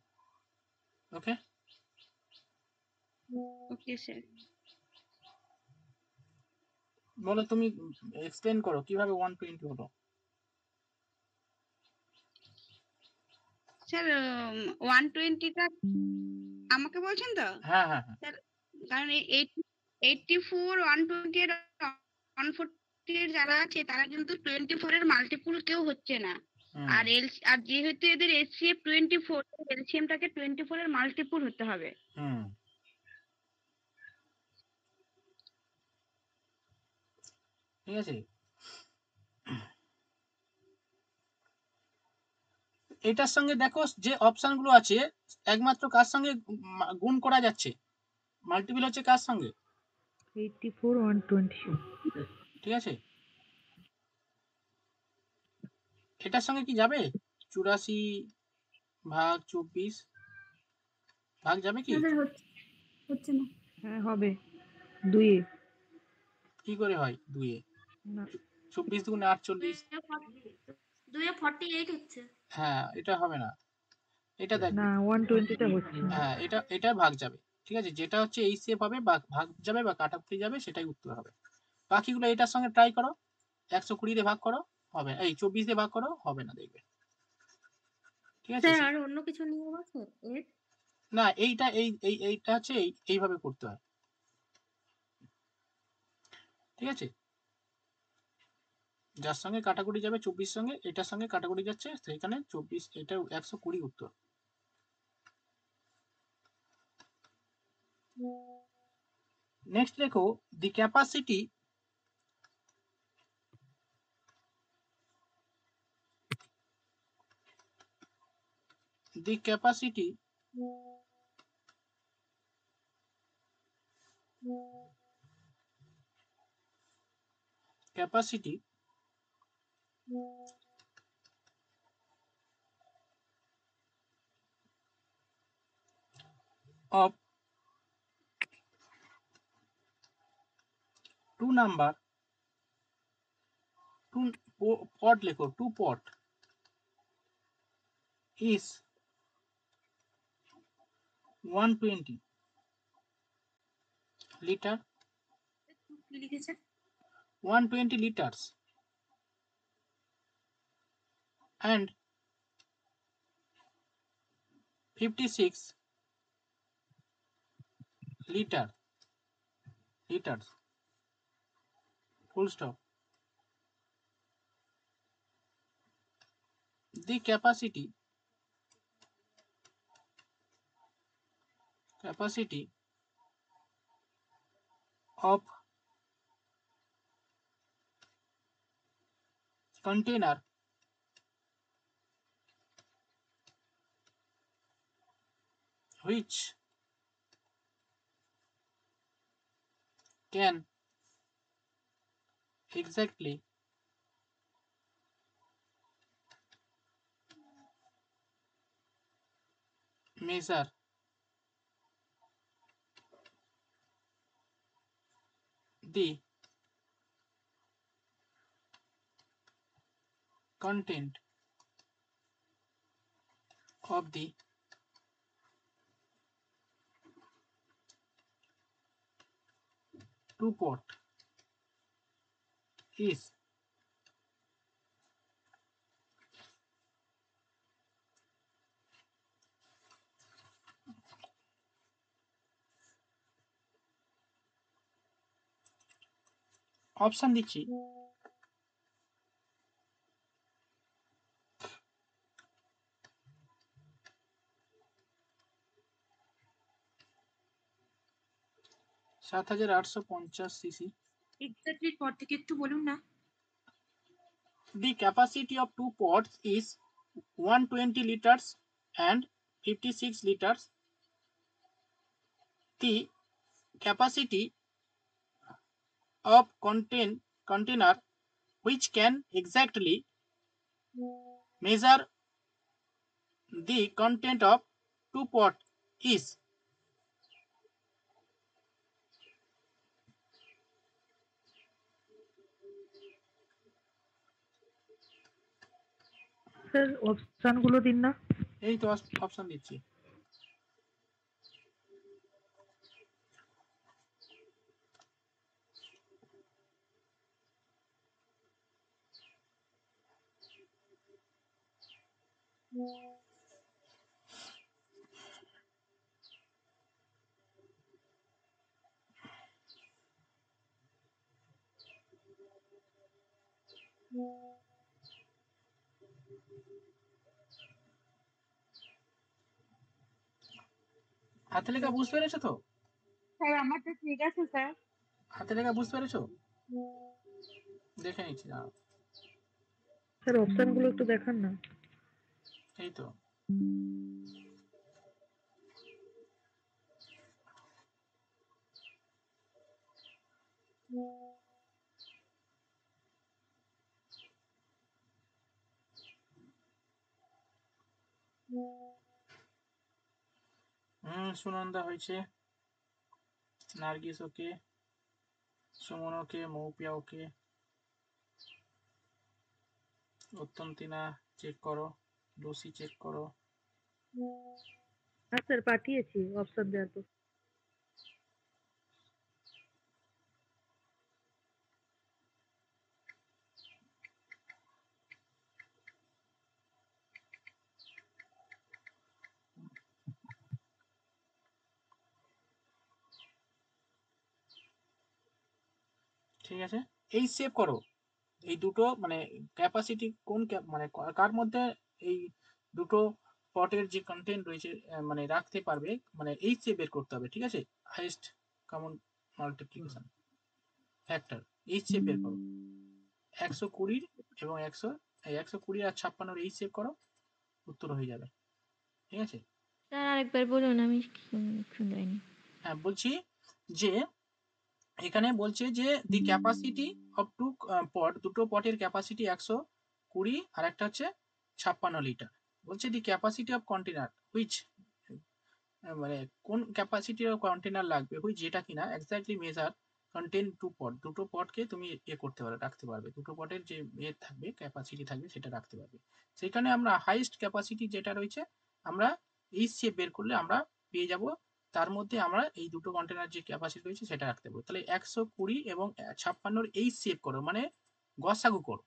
ওকে ওকে স্যার। বলো, তুমি এক্সপ্লেন করো কিভাবে 120 হলো। স্যার 120টা আমাকে বলছেন তো? হ্যাঁ হ্যাঁ হ্যাঁ, স্যার কারণ 84 120 এর 140 এর যারা আছে তারা কিন্তু 24 এর মাল্টিপল কেউ হচ্ছে না। আর আর যেহেতু এদের এসসিএফ 24, এলসিএমটাকে 24 এর মাল্টিপল হতে হবে। ঠিক আছে, এটার সঙ্গে দেখো যে অপশন গুলো আছে একমাত্র কার সঙ্গে গুণ করা যাচ্ছে, মাল্টিপল হচ্ছে কার সঙ্গে? 84 120। ঠিক আছে, এটার সঙ্গে কি যাবে? 84 ভাগ 24 ভাগ যাবে কি? হচ্ছে না। হ্যাঁ হবে 2 এ। কি করে হয় 2 এ? না 24 দুগুণে 48। 2 এ 48 হচ্ছে। হ্যাঁ, এটা হবে না, এটা দেখবে। না 120টা হচ্ছে। হ্যাঁ, এটা ভাগ যাবে। ঠিক আছে, যেটা হচ্ছে এইচসিএফ হবে বা ভাগ যাবে বা কাটাকুটি যাবে সেটাই উত্তর হবে। বাকিগুলো এটার সঙ্গে ট্রাই করো, 120 দিয়ে ভাগ করো, হবে। এই 24 দিয়ে ভাগ করো, হবে না, দেখবে। ঠিক আছে স্যার আর অন্য কিছু নিয়ম আছে এর? না, এইটা এইটা হচ্ছে এইভাবে করতে হয়। ঠিক আছে, যার সঙ্গে কাটাকুটি যাবে 24 সঙ্গে, এটার সঙ্গে কাটাকুটি যাচ্ছে, সেখানে 24, এটা 120 উত্তর। নেক্সট দেখো, দি ক্যাপাসিটি of two pot লেখো, 2 pot is 120 liter, কি লিখেছে? 120 liters and 56 liters, full stop. The capacity of container which can exactly measure the content of the two pot is option দিচ্ছি, সাত হাজার 850 সিসি। এক্স্যাক্টলি পর থেকে একটু বলুন না। The capacity of two pots is 120 liters and 56 liters. The capacity of container which can exactly measure the content of two pot is sir option গুলো দিন না। এই তো অপশন দিচ্ছি। হাতে লেখা বুঝতে পেরেছো তো? স্যার আমারটা ঠিক আছে স্যার। হাতে লেখা বুঝতে পেরেছো? দেখে নিচ্ছি না। স্যার অপশন গুলো একটু দেখান না। এই তো সুনন্দা হয়েছে, নার্গিস ওকে, সুমন ওকে, মৌপিয়া ওকে, উত্তমতিনা চেক করো, লুসি চেক করো। হ্যাঁ স্যার পাঠিয়েছি অপশন দেওয়ার পর। ঠিক আছে, এই সেভ করো, এই দুটো মানে ক্যাপাসিটি কোন মানে কার মধ্যে এই দুটো পটের যে কন্টেন্ট রয়েছে মানে রাখতে পারবে, মানে এইচ এ বের করতে হবে, ঠিক আছে? Highest common multiplication factor H A বের করো 120 এবং 120 আর 56 এইচ এ করো, উত্তর হয়ে যাবে, ঠিক আছে? স্যার আরেকবার বলুন, আমি শুনলাম। হ্যাঁ বলছি যে এখানে বলছে যে দি ক্যাপাসিটি অফ টু পট, দুটো পটের ক্যাপাসিটি 120 আর একটা হচ্ছে 56 লিটার। বলছে দি ক্যাপাসিটি অফ কন্টেনার হুইচ, মানে কোন ক্যাপাসিটি অফ কন্টেনার লাগবে হুইচ, যেটা কিনা এক্স্যাক্টলি মেজার কন্টেন টু পট, দুটো পটকে তুমি করতে পারবে, রাখতে পারবে, দুটো পটের যে থাকবে ক্যাপাসিটি থাকবে সেটা রাখতে পারবে। সেখানে আমরা হাইয়েস্ট ক্যাপাসিটি যেটা রয়েছে আমরা এইচ সি বের করলে আমরা পেয়ে যাব, তার মধ্যে আমরা এই দুটো কন্টেনার যে ক্যাপাসিটি রয়েছে সেটা রাখতে পারবো। তাহলে 120 এবং 56 এইচ সেভ করো, মানে গসাগু করো,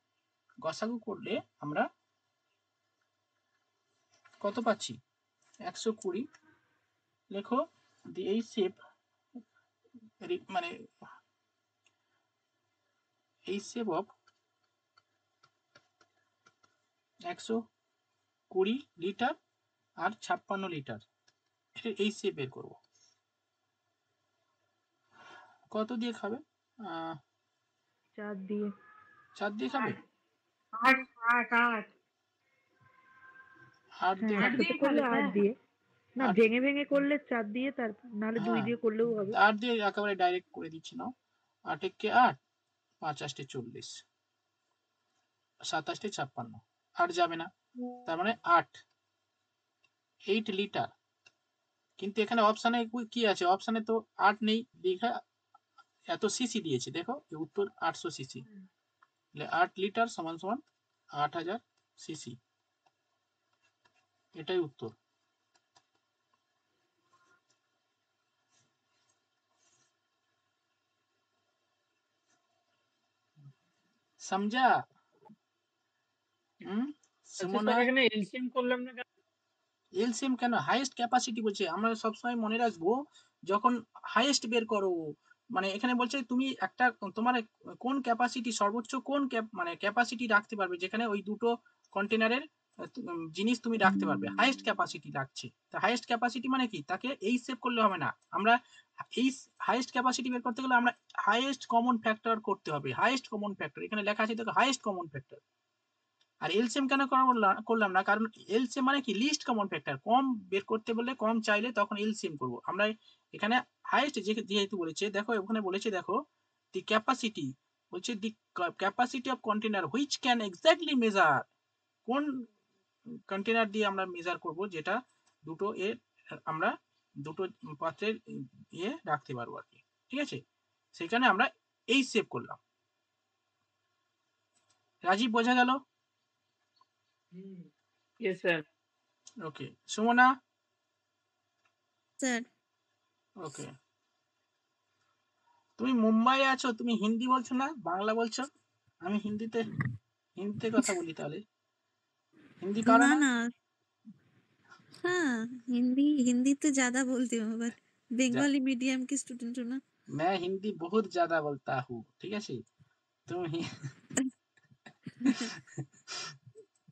গসাগু করলে আমরা কত পাচ্ছি? 120 লেখো দি এইচ সেভ, মানে এইচ সেভ অফ 120 লিটার আর 56 লিটার, এটা এইচ সেভ বের করবো। কত দিয়ে খাবে? 4 দিয়ে। 4 দিয়ে খাবে? 8 8 8 দিয়ে হ্যাঁ, খাবে? ছোট করলে 8 দিয়ে। না, 8 ভেঙে ভেঙে করলে 4 দিয়ে, তার নাহলে 2 হ্যাঁ দিয়ে করলেও হবে। 8 দিয়ে একেবারে ডাইরেক্ট করে দিচ্ছি না। 8 কে 8, 5 8 40, 27 56, 8 যাবে না, তার মানে 8 লিটার। কিন্তু এখানে অপশানে কি আছে? অপশানে তো 8 নেই, লেখা এত সিসি দিয়েছে, দেখো উত্তর 800 সিসি, 8 লিটার সমান সমান 8000 সিসি, এটাই উত্তর। समझा? সুমনা, এখানে এলসিএম করলাম না কেন? এলসিএম কেন? হাইয়েস্ট ক্যাপাসিটি বলছে, আমরা সবসময় মনে রাখবো যখন হাইয়েস্ট বের করো, মানে এখানে বলছে তুমি একটা তোমার কোন ক্যাপাসিটি সর্বোচ্চ কোন মানে ক্যাপাসিটি রাখতে পারবে, যেখানে ওই দুটো কন্টেনারের জিনিস তুমি রাখতে পারবে, হাইয়েস্ট ক্যাপাসিটি রাখছে। তো হাইয়েস্ট ক্যাপাসিটি মানে কি? তাকে এই সেভ করলে হবে না, আমরা এই হাইয়েস্ট ক্যাপাসিটি বের করতে গেলে আমরা হাইয়েস্ট কমন ফ্যাক্টর করতে হবে। হাইয়েস্ট কমন ফ্যাক্টর এখানে লেখা আছে, দেখো হাইয়েস্ট কমন ফ্যাক্টর। আর এলসিএম কেন করলাম না? কারণ এলসিএম মানে কি? List common factor. কম বের করতে বললে, কম চাইলে তখন এলসিএম করব আমরা। এখানে হাইয়েস্ট যেহেতু বলেছে, দেখো ওখানে বলেছে, দেখো দি ক্যাপাসিটি, বলছে দি capacity of container which can exactly measure, কোন কন্টেনার দিয়ে আমরা মেজার করব যেটা দুটো আমরা দুটো পাত্রের রাখতে পারবো আর কি, ঠিক আছে? সেখানে আমরা এই সেভ করলাম। রাজীব, বোঝা গেল? Yes sir. Okay Sumana? Sir okay, তুমি মুম্বাই আছো, তুমি হিন্দি বলছো না, বাংলা বলছো? আমি হিন্দিতে কথা বলি, তাহলে हिंदी पारो ना ना? ना हाँ हिंदी तो ज्यादा बोलती हूँ बट बंगाली मीडियम की स्टूडेंट हूँ ना। मैं हिंदी बहुत ज्यादा बोलता हूँ, ठीक है सी तुम ही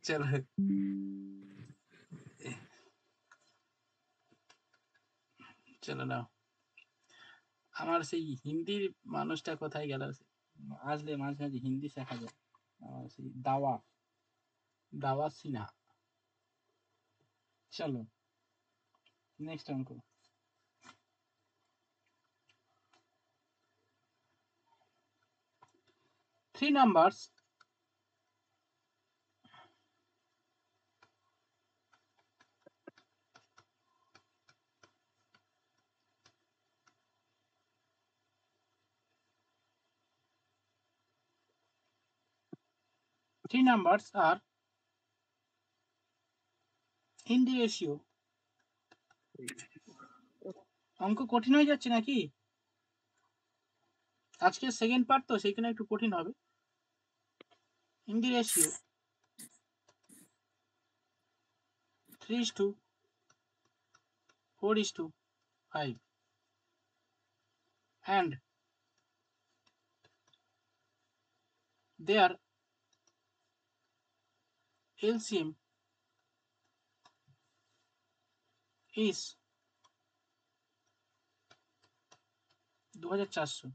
चलो চলো নাও, আমার সেই হিন্দির মানুষটা কোথায় গেল? আসলে মাঝে মাঝে হিন্দি শেখা যায়। সেই দাওয়া সিনহা। চলো নেক্সট অঙ্ক। 3 numbers are in the ratio। অঙ্ক কঠিন হয়ে যাচ্ছে নাকি? আজকে সেকেন্ড পার্ট তো সেখানে একটু কঠিন হবে। in the ratio 3:4:5 and their LCM is 2400.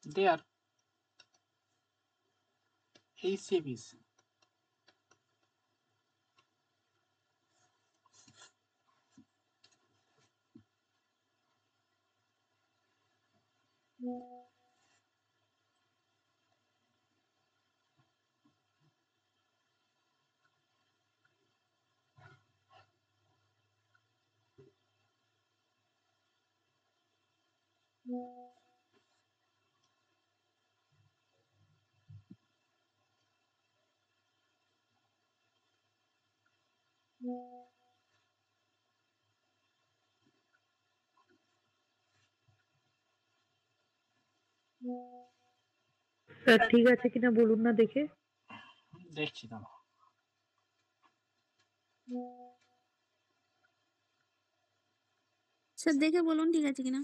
There HCF is sir ঠিক আছে কিনা বলুন না দেখে। দেখছি দাঁড়া। স্যার দেখে বলুন ঠিক আছে কিনা।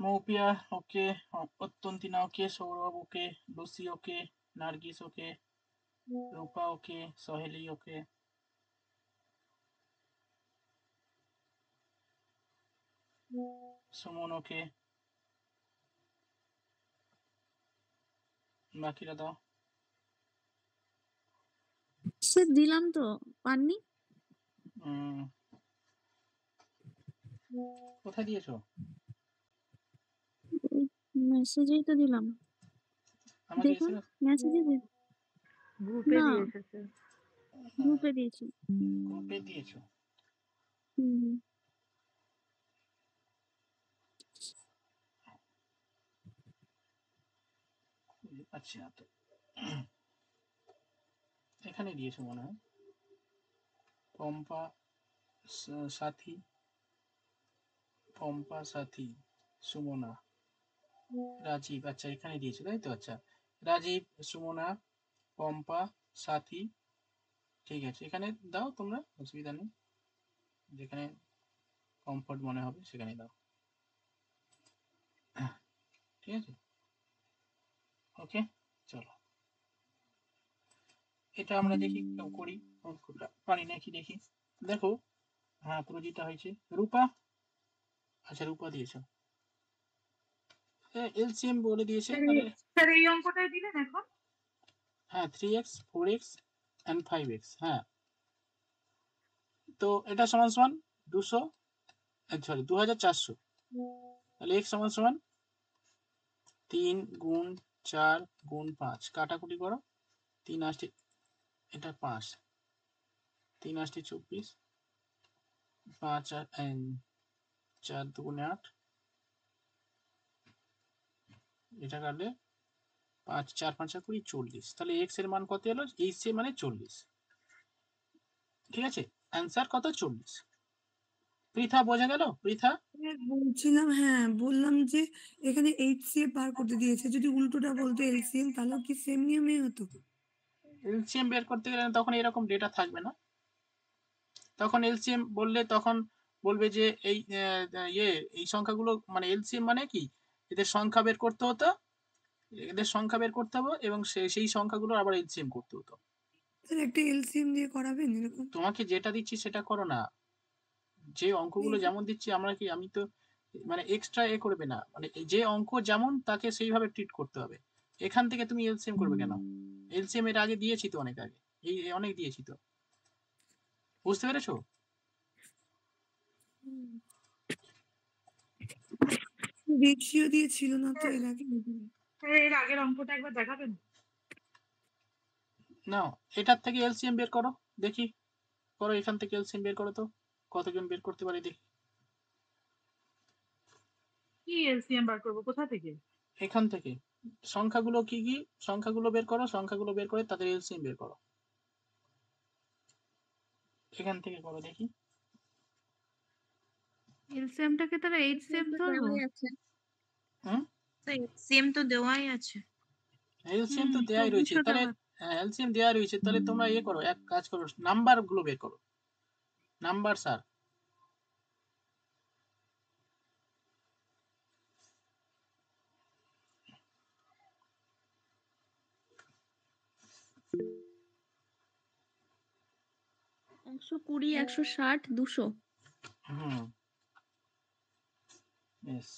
মৌপিয়া ওকে, অত্যন্তিনা ওকে, সৌরভ ওকে, লুসি ওকে, নার্গিস ওকে, রূপা ওকে, সহেলি ওকে, সুমন ওকে, বাকিরা দাও। স্যার দিলাম তো, পাননি? কোথায় দিয়েছো? মেসেজেই তো দিলাম। আমাকে দেখুন SMS মেসেজে গ্রুপে না, দিয়েছে স্যার। গ্রুপে দিয়েছি। গ্রুপে দিয়েছো? হুম। আচ্ছা তো এখানে দিয়েছো মনে হয়। পম্পা সাথী, পম্পা সাথী, সুমনা, রাজীব। আচ্ছা এখানে দিয়েছো তাই তো। আচ্ছা রাজীব, সুমনা, পম্পা, সাথী। ঠিক আছে এখানে দাও তোমরা, অসুবিধা নেই, যেখানে কমফোর্ট মনে হবে সেখানে দাও। ঠিক আছে ওকে চলো এটা আমরা দেখি কেউ করি, অঙ্কটা পারি নাকি দেখি। দেখো হ্যাঁ প্রজিতা হয়েছে। রূপা, আচ্ছা রূপা দিয়েছো, এলসিএম বলে দিয়েছে তাহলে। স্যার এই অঙ্কটাই দিলেন এখন? হ্যাঁ 3x 4x and 5x। হ্যাঁ তো এটা সমান সমান 200, সরি 2400। তাহলে x সমান সমান 3 গুণ 4 গুণ 5, কাটাকুটি করো। 3 আসছে, এটা 5, 3 আসছে 24, 5 আর 4 দুগুণে 8, এটা কাটলে 5 4 5 20 40। তাহলে x এর মান কত এলো? h এর মানে 40। ঠিক আছে অ্যান্সার কত? 40। পৃথা বোঝা গেল? পৃথা বলছিলাম হ্যাঁ, বললাম যে এখানে HCF বার করতে দিয়েছে। যদি উল্টোটা বলতো LCM তাহলেও কি সেম নিয়মেই হতো? এলসিএম বের করতে গেলে তখন এরকম ডেটা থাকবে না। তখন এলসিএম বললে তখন বলবে যে এই এই সংখ্যাগুলো মানে এলসিএম মানে কি, এদের সংখ্যা বের করতে হতো, এদের সংখ্যা বের করতে হবে এবং সেই সংখ্যাগুলো আবার এলসিএম করতে হতো। স্যার একটা LCM দিয়ে করাবেন এরকম? তোমাকে যেটা দিচ্ছি সেটা করো না, যে অঙ্কগুলো যেমন দিচ্ছি আমরা কি, আমি তো মানে এক্সট্রা করবে না, মানে যে অঙ্ক যেমন তাকে সেইভাবে ট্রিট করতে হবে। এখান থেকে তুমি এলসিএম করবে কেন? এলসিএম এর আগে দিয়েছি তো অনেক আগে, এই অনেক দিয়েছি তো, বুঝতে পেরেছো? রেশিও দিয়ে ছিল না তো এর আগে? এর আগের অঙ্কটা একবার দেখাবেন? না এটার থেকে এলসিএম বের করো দেখি, করো এখান থেকে এলসিএম বের করো তো, কতজন বের করতে পারে দেখি। কি এলসিএম বার করবো কোথা থেকে? এখান থেকে সংখ্যাগুলো কি কি, সংখ্যাগুলো বের করো, সংখ্যাগুলো বের করে তাদের এলসিএম বের করো, এখান থেকে করো দেখি। এলসিএমটাকে তাহলে এইচসিএম ধরবো? হুম এইচসিএম তো দেওয়াই আছে। এলসিএম তো দেয়াই রয়েছে, তাহলে এলসিএম দেয়া রয়েছে, তাহলে তোমরা করো, এক কাজ করো, নাম্বার গুলো বের করো, নাম্বার স্যার। 120, 160, 200। ইয়েস।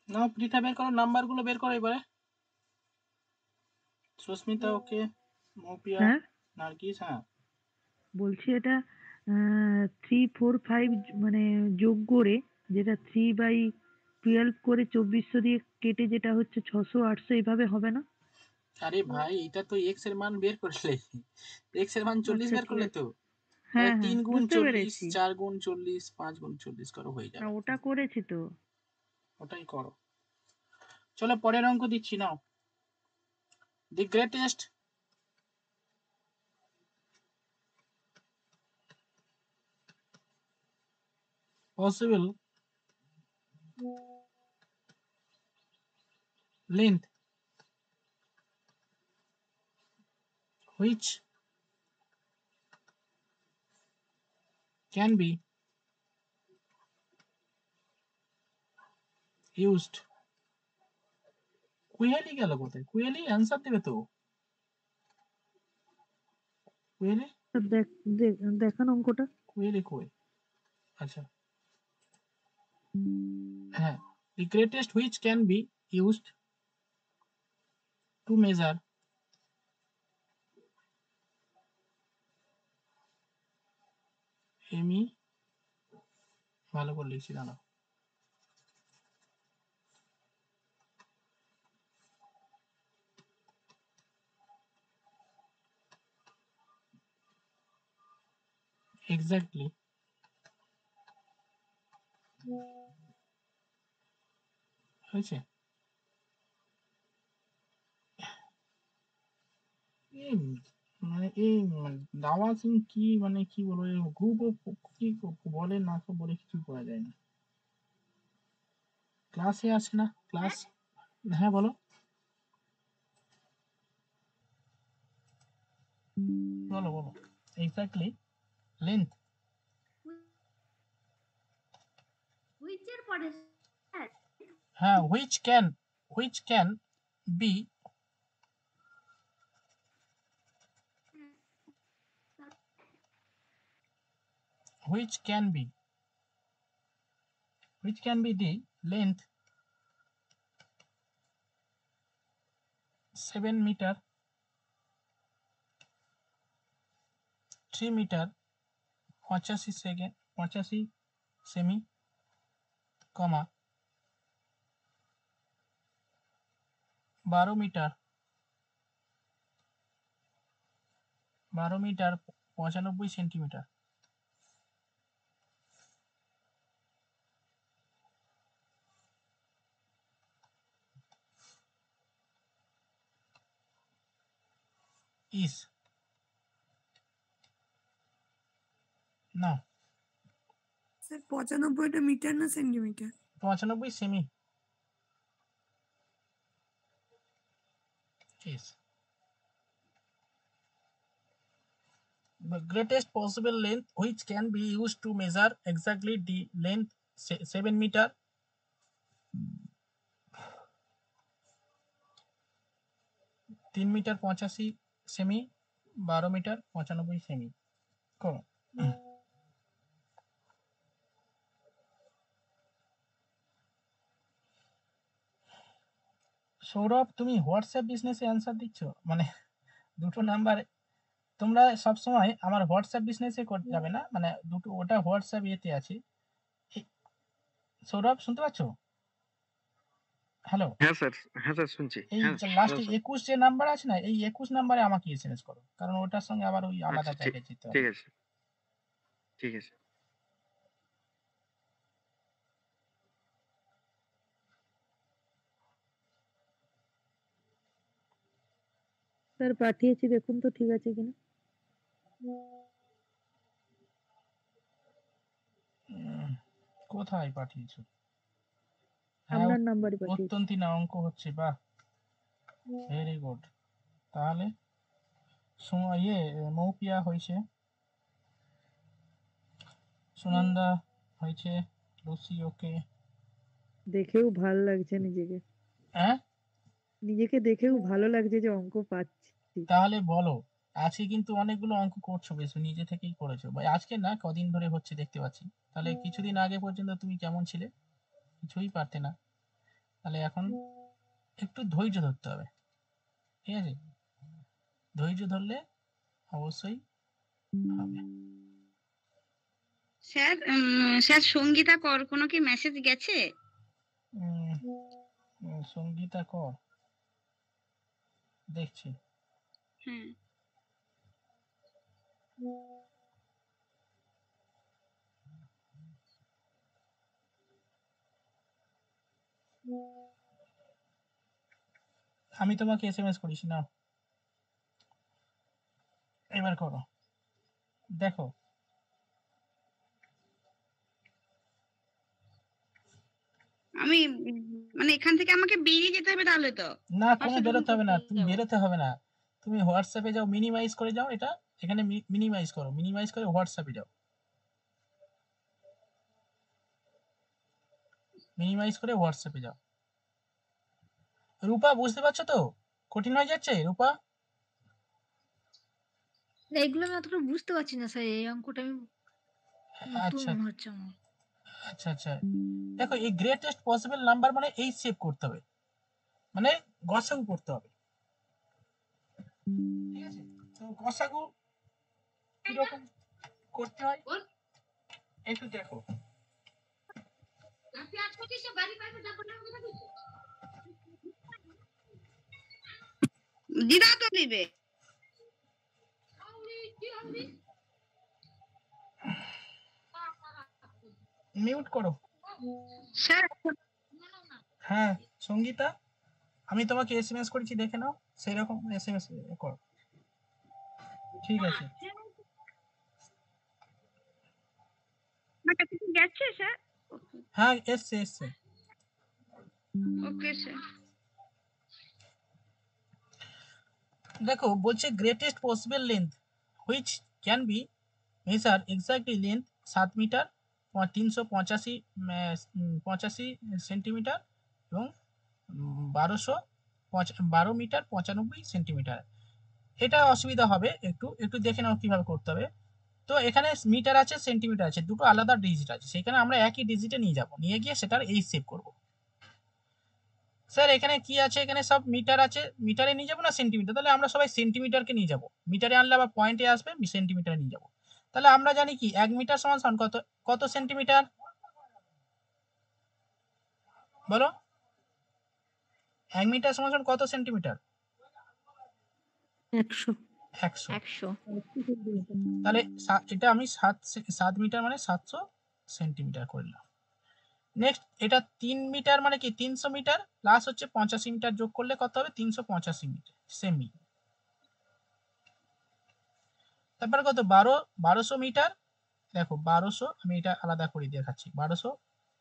নাও পৃথা বের করো, নাম্বারগুলো বের করো এবারে। সুস্মিতা ওকে, মৌপিয়া, হ্যাঁ নার্গিস। হ্যাঁ বলছি এটা 3, 4, 5 মানে যোগ করে যেটা 3/12 করে 2400 দিয়ে কেটে যেটা হচ্ছে 600, 800 এইভাবে হবে না? আরে ভাই এটা তো এক্স এর মান বের করলে, এক্স এর মান 40 আচ্ছা বের ঠিক করলে আছে। তো। তাহলে হ্যাঁ 3 গুণ বুঝতে 40, পেরেছি। 4 গুণ 40, 5 গুণ 40 করো, হয়ে না যাবে। ওটা করেছি তো। ওটাই করো। চলো পরের অঙ্ক দিচ্ছি, নাও। The greatest possible length which can be used. Kuheli গেল কোথায়? কুহেলি অ্যান্সার দেবে তো। কুহেলি দেখান অঙ্কটা। কুহেলি কই? আচ্ছা হ্যাঁ, the greatest which can be used to measure এমি, ভালো করে লিখছি দাঁড়াও। এক্স্যাক্টলি হয়েছে। এই মানে এই দাওয়া সিং কি মানে কি বলবো, গ্রুপ কি বলে না তো বলে কিছু করা যায় না। ক্লাসে আসে না ক্লাস। হ্যাঁ বলো বলো বলো। এক্স্যাক্টলি লেন্থ হুইচের পরে হ্যাঁ which can be which can be the length 7 meter 3 meter 85 second 85 সেমি, কমা 12 মিটার 95 সেন্টিমিটার। is না স্যার 95টা মিটার না সেন্টিমিটার? 95 সেমি। is the greatest possible length which can be used to measure exactly the length 7 meter 3 metre 85 সেমি 12 metre 95 সেমি। করো। সৌরভ তুমি হোয়াটসঅ্যাপ বিজনেসে অ্যান্সার দিচ্ছ, মানে দুটো নাম্বার। তোমরা সব সময় আমার হোয়াটসঅ্যাপ বিজনেসে যাবে না, মানে দুটো ওটা হোয়াটসঅ্যাপ ইয়েতে আছে। সৌরভ শুনতে পাচ্ছ? হ্যালো হ্যাঁ স্যার শুনছি। এই হ্যাঁ লাস্টে স্যার। 21 যে নাম্বার আছে না, এই 21 নাম্বারে আমাকে এসএমএস করো, কারণ ওটার সঙ্গে আবার ওই আলাদা আচ্ছা জায়গায় যেতে ঠিক হবে। আছে ঠিক আছে। স্যার পাঠিয়েছি দেখুন তো ঠিক আছে কিনা। কোথায় পাঠিয়েছো? হ্যাঁ আপনার নাম্বারে পাঠিয়েছি। অত্যন্ত না অঙ্ক হচ্ছে, বাহ ভেরি গুড। তাহলে সময় মৌপিয়া হয়েছে সুনন্দা হয়েছে, লুসি ওকে। দেখেও ভালো লাগছে নিজেকে, হ্যাঁ নিজেকে দেখেও ভালো লাগছে যে অঙ্ক পাচ্ছি। তাহলে বলো, আজকে কিন্তু অনেকগুলো অঙ্ক করছো, বেশ নিজে থেকেই করেছো ভাই, আজকে না কদিন ধরে হচ্ছে দেখতে পাচ্ছি। তাহলে কিছুদিন আগে পর্যন্ত তুমি কেমন ছিলে? কিছুই পারতে না। তাহলে এখন একটু ধৈর্য ধরতে হবে, ঠিক আছে? ধৈর্য ধরলে অবশ্যই হবে। স্যার সঙ্গীতা কর কোনো কি মেসেজ গেছে? সঙ্গীতা কর দেখছি। হ্যাঁ আমি তোমাকে এসএমএস করেছি না, এবার করো, দেখো। আমি মানে এখান থেকে আমাকে বেরিয়ে যেতে হবে তাহলে তো? না কোনো বেরোতে হবে না, তুমি বেরোতে হবে না, তুমি হোয়াটসঅ্যাপে যাও, মিনিমাইজ করে যাও, এটা এখানে মিনিমাইজ করো, মিনিমাইজ করে হোয়াটসঅ্যাপে যাও, মিনিমাইজ করে হোয়াটসঅ্যাপে যাও। রূপা বুঝতে পারছো তো? কঠিন হয়ে যাচ্ছে রূপা? এগুলো আমি অতটা বুঝতে পারছি না স্যার, এই অঙ্কটা আমি নতুন আচ্ছা মনে হচ্ছে আমার। আচ্ছা আচ্ছা, দেখো এই গ্রেটেস্ট পসিবল নাম্বার মানে এই সেভ করতে হবে, মানে গসাগু করতে হবে, ঠিক আছে? তো গসাগু কিরকম করতে হয় একটু দেখো। দিদা তো দিবে। মিউট করো। স্যার হ্যাঁ সঙ্গীতা, আমি তোমাকে এসএমএস করেছি, দেখে নাও, সেই রকম এসএমএস করো, ঠিক আছে? আমার কাছে কি গেছে স্যার? হ্যাঁ এসছে এসছে। Okay sir. দেখো বলছে greatest possible length which can be measure exactly length 7 metre 385 centimetre এবং 12 মিটার 95 সেন্টিমিটার। এটা অসুবিধা হবে, একটু একটু দেখে নাও কিভাবে করতে হবে। তো এখানে মিটার আছে, সেন্টিমিটার আছে, দুটো আলাদা ডিজিট আছে, সেখানে আমরা একই ডিজিটে নিয়ে যাব, নিয়ে গিয়ে সেটার এই সেভ করব। স্যার এখানে কি আছে? এখানে সব মিটার আছে, মিটারে নিয়ে যাবো না সেন্টিমিটার? তাহলে আমরা সবাই সেন্টিমিটারকে নিয়ে যাব, মিটারে আনলে আবার পয়েন্টে আসবে, সেন্টিমিটারে নিয়ে যাব। তাহলে আমরা জানি কি 1 মিটার সমান সমান কত, কত সেন্টিমিটার বলো? 1 মিটার সমান সমান কত সেন্টিমিটার? 100। 100। তাহলে এটা আমি 7 মিটার মানে 700 সেন্টিমিটার করলাম। নেক্সট এটা 3 মিটার মানে কি 300 মিটার প্লাস হচ্ছে 85 মিটার যোগ করলে কত হবে? 385 মিটার সেমি। তারপর কত 1200 মিটার, দেখো 1200, আমি এটা আলাদা করে দেখাচ্ছি।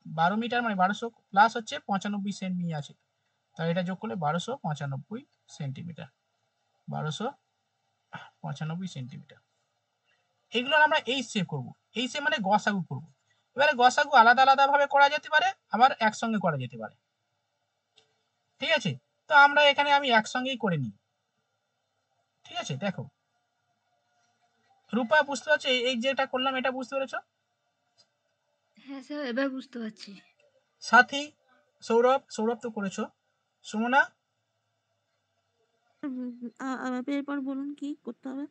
12 মিটার মানে 1200 প্লাস হচ্ছে 95 সেমি আছে, তাহলে এটা যোগ করলে 1295 সেন্টিমিটার, 1295 সেন্টিমিটার। এগুলো আমরা এই সেভ করবো, এই সেভ মানে গসাগু করব। এবারে গসাগু আলাদা আলাদা ভাবে করা যেতে পারে, আবার একসঙ্গে করা যেতে পারে, ঠিক আছে? তো আমরা এখানে আমি একসঙ্গেই করে নিই, ঠিক আছে? দেখো রূপা বুঝতে পারছো এই যেটা করলাম, এটা বুঝতে পেরেছো? হ্যাঁ স্যার, এবার বুঝতে পারছি। সাথী, সৌরভ তো করেছো, সুমনা? এরপর বলুন কি করতে হবে?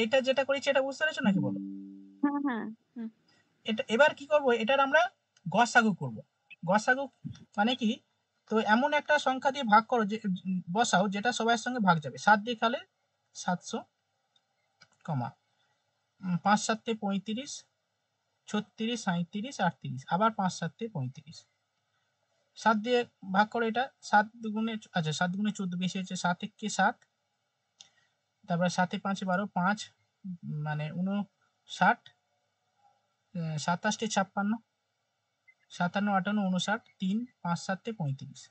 এটা যেটা করেছি এটা বুঝতে পেরেছো নাকি বলো? হ্যাঁ হ্যাঁ। এটা এবার কি করব, এটার আমরা গসাগু করব। গসাগু মানে কি? তো এমন একটা সংখ্যা দিয়ে ভাগ করো, যে বসাও যেটা সবার সঙ্গে ভাগ যাবে। 7 দিয়ে খালে 700, কমা 5 7 35, 36 37 38, আবার 5 7 35। 7 দিয়ে ভাগ করো, এটা 7 দুগুণে, আচ্ছা 7 দুগুণে 14, বেশি হচ্ছে 7 একে 7, তারপরে 7 এ 5 12, 5 মানে 59, 7 8 56, 57 58 59, 3 5 7 35।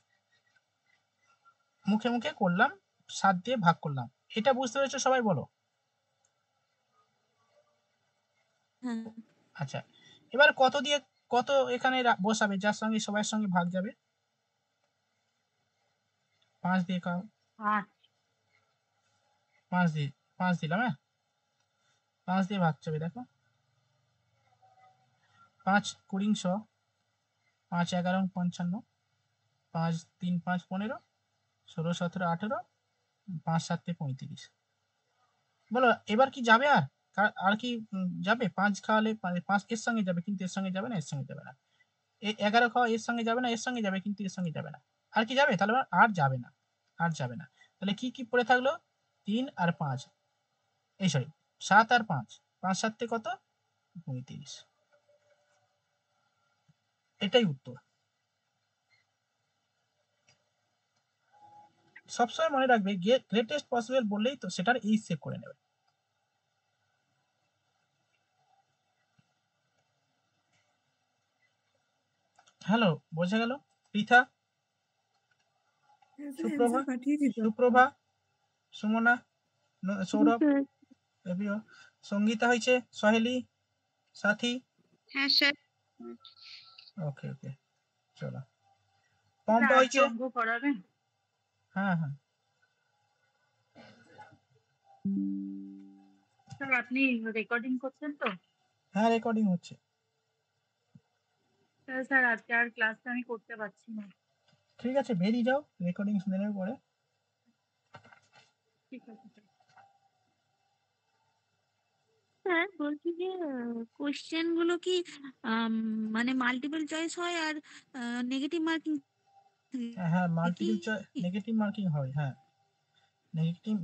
মুখে মুখে করলাম, 7 দিয়ে ভাগ করলাম। এটা বুঝতে পেরেছো সবাই বলো? আচ্ছা, এবার কত দিয়ে কত এখানে বসাবে যার সঙ্গে সবার সঙ্গে ভাগ যাবে? 5 দিয়ে খাও। 5 দিয়ে 5 দিলাম, হ্যাঁ 5 দিয়ে ভাগ যাবে। দেখো 5 20 100, 5 11 55, 5 3 5 15, 16 17 18, 5 7 35। বলো এবার কি যাবে? আর কি যাবে? 5 খাওয়ালে 5 এর সঙ্গে যাবে, কিন্তু এর সঙ্গে যাবে না, এর সঙ্গে যাবে না। 11 খাওয়া এর সঙ্গে যাবে না, এর সঙ্গে যাবে, কিন্তু এর সঙ্গে যাবে না। আর কি যাবে? তাহলে আর যাবে না, আর যাবে না। তাহলে কি কি পড়ে থাকলো? 3 আর 5, এই সরি 7 আর 5, 5 7 কত? 35। এটাই উত্তর। সবসময় মনে রাখবে গ্রেটেস্ট পসিবল বললেই তো সেটার এই সেভ করে নেবে। হ্যালো, বোঝা গেল? পৃথা, সুপ্রভা, সুপ্রভা, সুমনা, সৌরভ, সঙ্গীতা হয়েছে, সহেলি, সাথী। হ্যাঁ স্যার। ওকে ওকে, চলো। পম্পা হয়েছে। অঙ্ক করাবেন? হ্যাঁ হ্যাঁ। স্যার আপনি রেকর্ডিং করছেন তো? হ্যাঁ রেকর্ডিং হচ্ছে। স্যার আজকে আর ক্লাসটা আমি করতে পারছি না। ঠিক আছে, বেরিয়ে যাও, রেকর্ডিং শুনে নেবে পরে। ঠিক আছে স্যার। স্যার বলছি যে কোশ্চেন গুলো কি মানে মাল্টিপল চয়েস হয় আর নেগেটিভ মার্কিং? হ্যাঁ মাল্টিপল চয়েস নেগেটিভ মার্কিং হয়, হ্যাঁ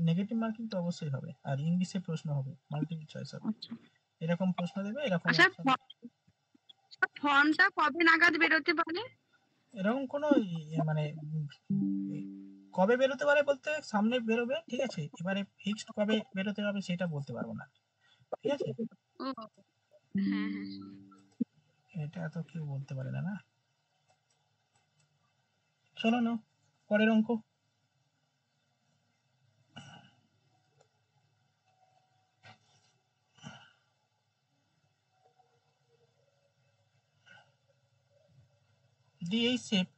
নেগেটিভ মার্কিং তো অবশ্যই হবে, আর ইংলিশে প্রশ্ন হবে, মাল্টিপল চয়েস হবে। এরকম প্রশ্ন দেবে, এরকম আচ্ছা ফর্মটা কবে নাগাদ বেরোতে পারে? এরকম কোনো মানে কবে বেরোতে পারে বলতে সামনে বেরোবে, ঠিক আছে। এবারে ফিক্সড কবে বেরোতে হবে সেটা বলতে পারবো না, ঠিক আছে। হ্যাঁ হ্যাঁ, এটা তো কেউ বলতে পারে না। না শোনো না, পরের অঙ্ক। The shape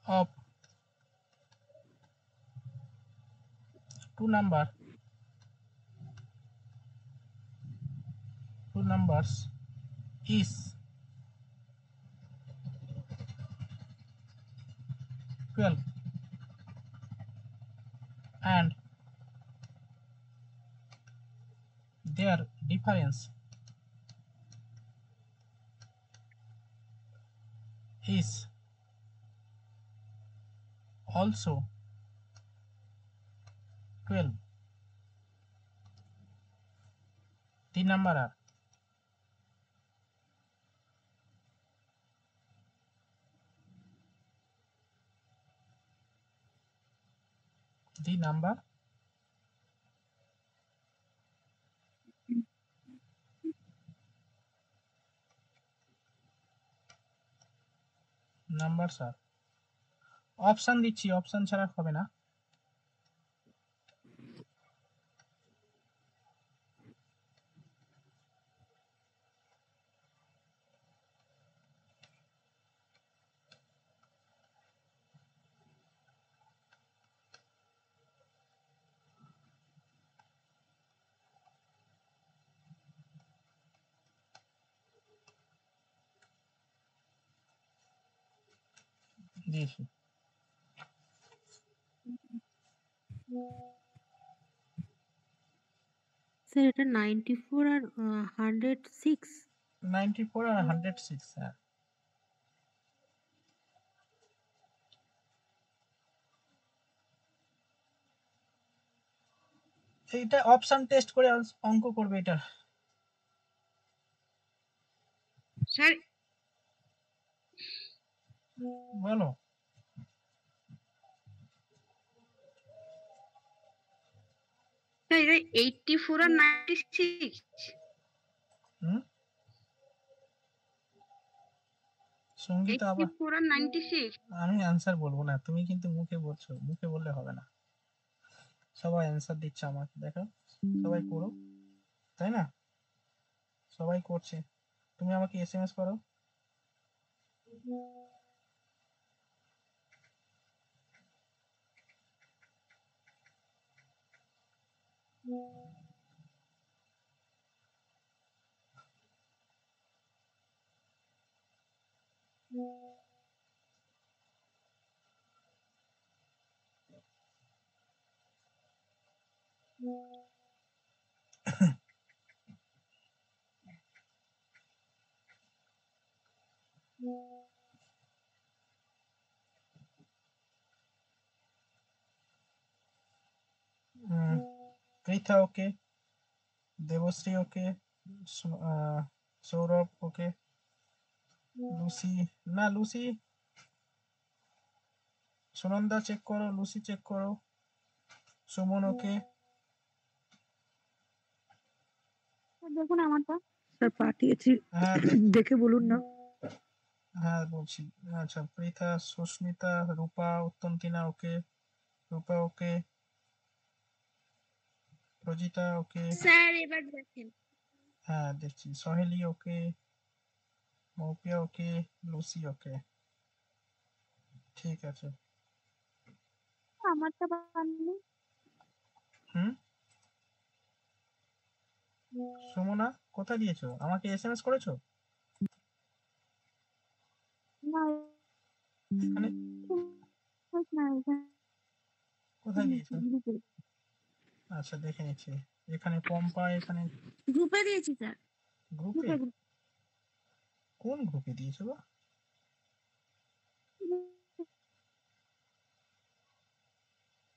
of two numbers is 12 and their difference is also 12. The number are the number numbers are option দিচ্ছি, অপশন ছাড়া হবে না। দিয়েছি। স্যার এটা 94 আর 106। 94 আর 106, হ্যাঁ। এইটা অপশন টেস্ট করে অঙ্ক করবে এটা। স্যার বলো। এটা 84 আর 96। সঙ্গীতা আবার 84 আর 96। আমি আনসার বলবো না, তুমি কিন্তু মুখে বলছো, মুখে বললে হবে না। সবাই অ্যান্সার দিচ্ছে আমাকে, দেখো সবাই করো, তাই না? সবাই করছে, তুমি আমাকে এসএমএস করো। পৃথা ওকে, দেবশ্রী ওকে, সৌরভ ওকে, লুসি না, লুসি, সুনন্দা চেক করো, লুসি চেক করো, সুমন ওকে। দেখুন আমারটা। স্যার পাঠিয়েছি, হ্যাঁ দেখে বলুন না। হ্যাঁ বলছি। আচ্ছা, পৃথা, সুস্মিতা, রূপা, উত্তন্তিনা ওকে, রূপা ওকে, প্রজিতা ওকে, স্যার এবার দেখেন। হ্যাঁ দেখছি, সহেলি ওকে, মৌপিয়া ওকে, লুসি ওকে, ঠিক আছে। আমারটা পাননি। সুমনা কোথায় দিয়েছো? আমাকে এসএমএস করেছো? না, এখানে না, কোথায় দিয়েছো? আচ্ছা দেখে নিচ্ছি, এখানে পম্পা, এখানে গ্রুপে দিয়েছি স্যার। গ্রুপে। কোন গ্রুপে দিয়েছো গো?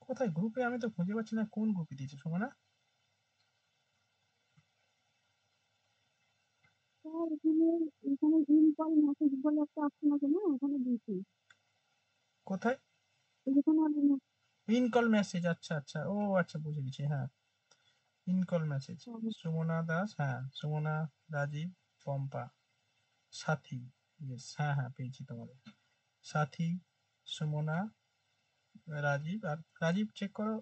কোথায় গ্রুপে? আমি তো খুঁজে পাচ্ছি না কোন গ্রুপে দিয়েছো সুমনা। এখানে ইনকল মেসেজ বলে একটা অপশন আছে না, ওখানে দিয়েছি। কোথায়? যেখানে ইনকল মেসেজ, আচ্ছা আচ্ছা, ও আচ্ছা বুঝে গেছি, হ্যাঁ ইনকল মেসেজ। সুমনা দাস, হ্যাঁ সুমনা, রাজীব, পম্পা, সাথী, ইয়েস, হ্যাঁ হ্যাঁ পেয়েছি তোমাদের। সাথী, সুমনা, রাজীব, আর রাজীব চেক করো,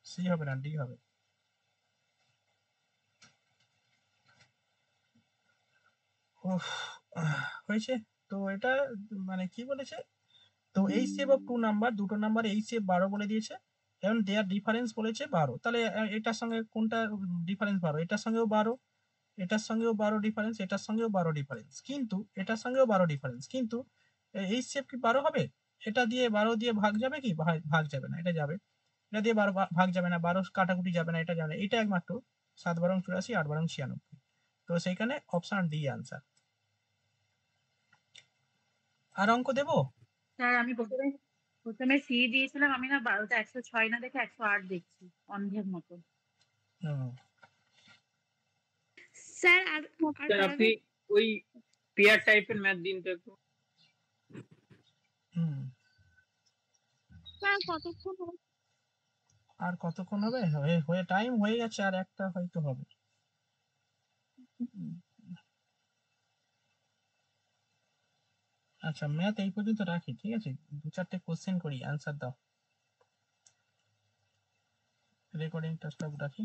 সি হবে না ডি হবে। উফ, হয়েছে তো এটা, মানে কি বলেছে, তো এই সেভ অফ 2 নাম্বার, দুটো নাম্বার এই সেভ 12 বলে দিয়েছে, এবং দেয়ার ডিফারেন্স বলেছে 12। তাহলে এটার সঙ্গে কোনটা ডিফারেন্স 12? এটার সঙ্গেও 12, এটার সঙ্গেও 12 ডিফারেন্স, এটার সঙ্গেও 12 ডিফারেন্স, কিন্তু এটার সঙ্গেও 12 ডিফারেন্স, কিন্তু এই সেভ কি 12 হবে? এটা দিয়ে 12 দিয়ে ভাগ যাবে কি? ভাগ যাবে না, এটা যাবে। এটা দিয়ে 12 ভাগ যাবে না, 12 কাটাকুটি যাবে না, এটা যাবে না। এটা একমাত্র 7 12 84, 8 12 96। তো সেইখানে অপশন ডি আনসার। আর অঙ্ক দেবো? স্যার আমি প্রথমে সি দিয়েছিলাম, আমি না 12টা 106 না দেখে 108 দেখছি অন্ধের মতো। স্যার আর স্যার আপনি ওই পেয়ার টাইপের ম্যাথ দিন তো একটু। স্যার কতক্ষণ হবে? আর কতক্ষণ হবে? হয়ে টাইম হয়ে গেছে, আর একটা হয়তো হবে। আচ্ছা ম্যাথ এই পর্যন্ত রাখি, ঠিক আছে? 2-4টে কোশ্চেন করি, অ্যান্সার দাও। রেকর্ডিংটা স্টপ রাখি।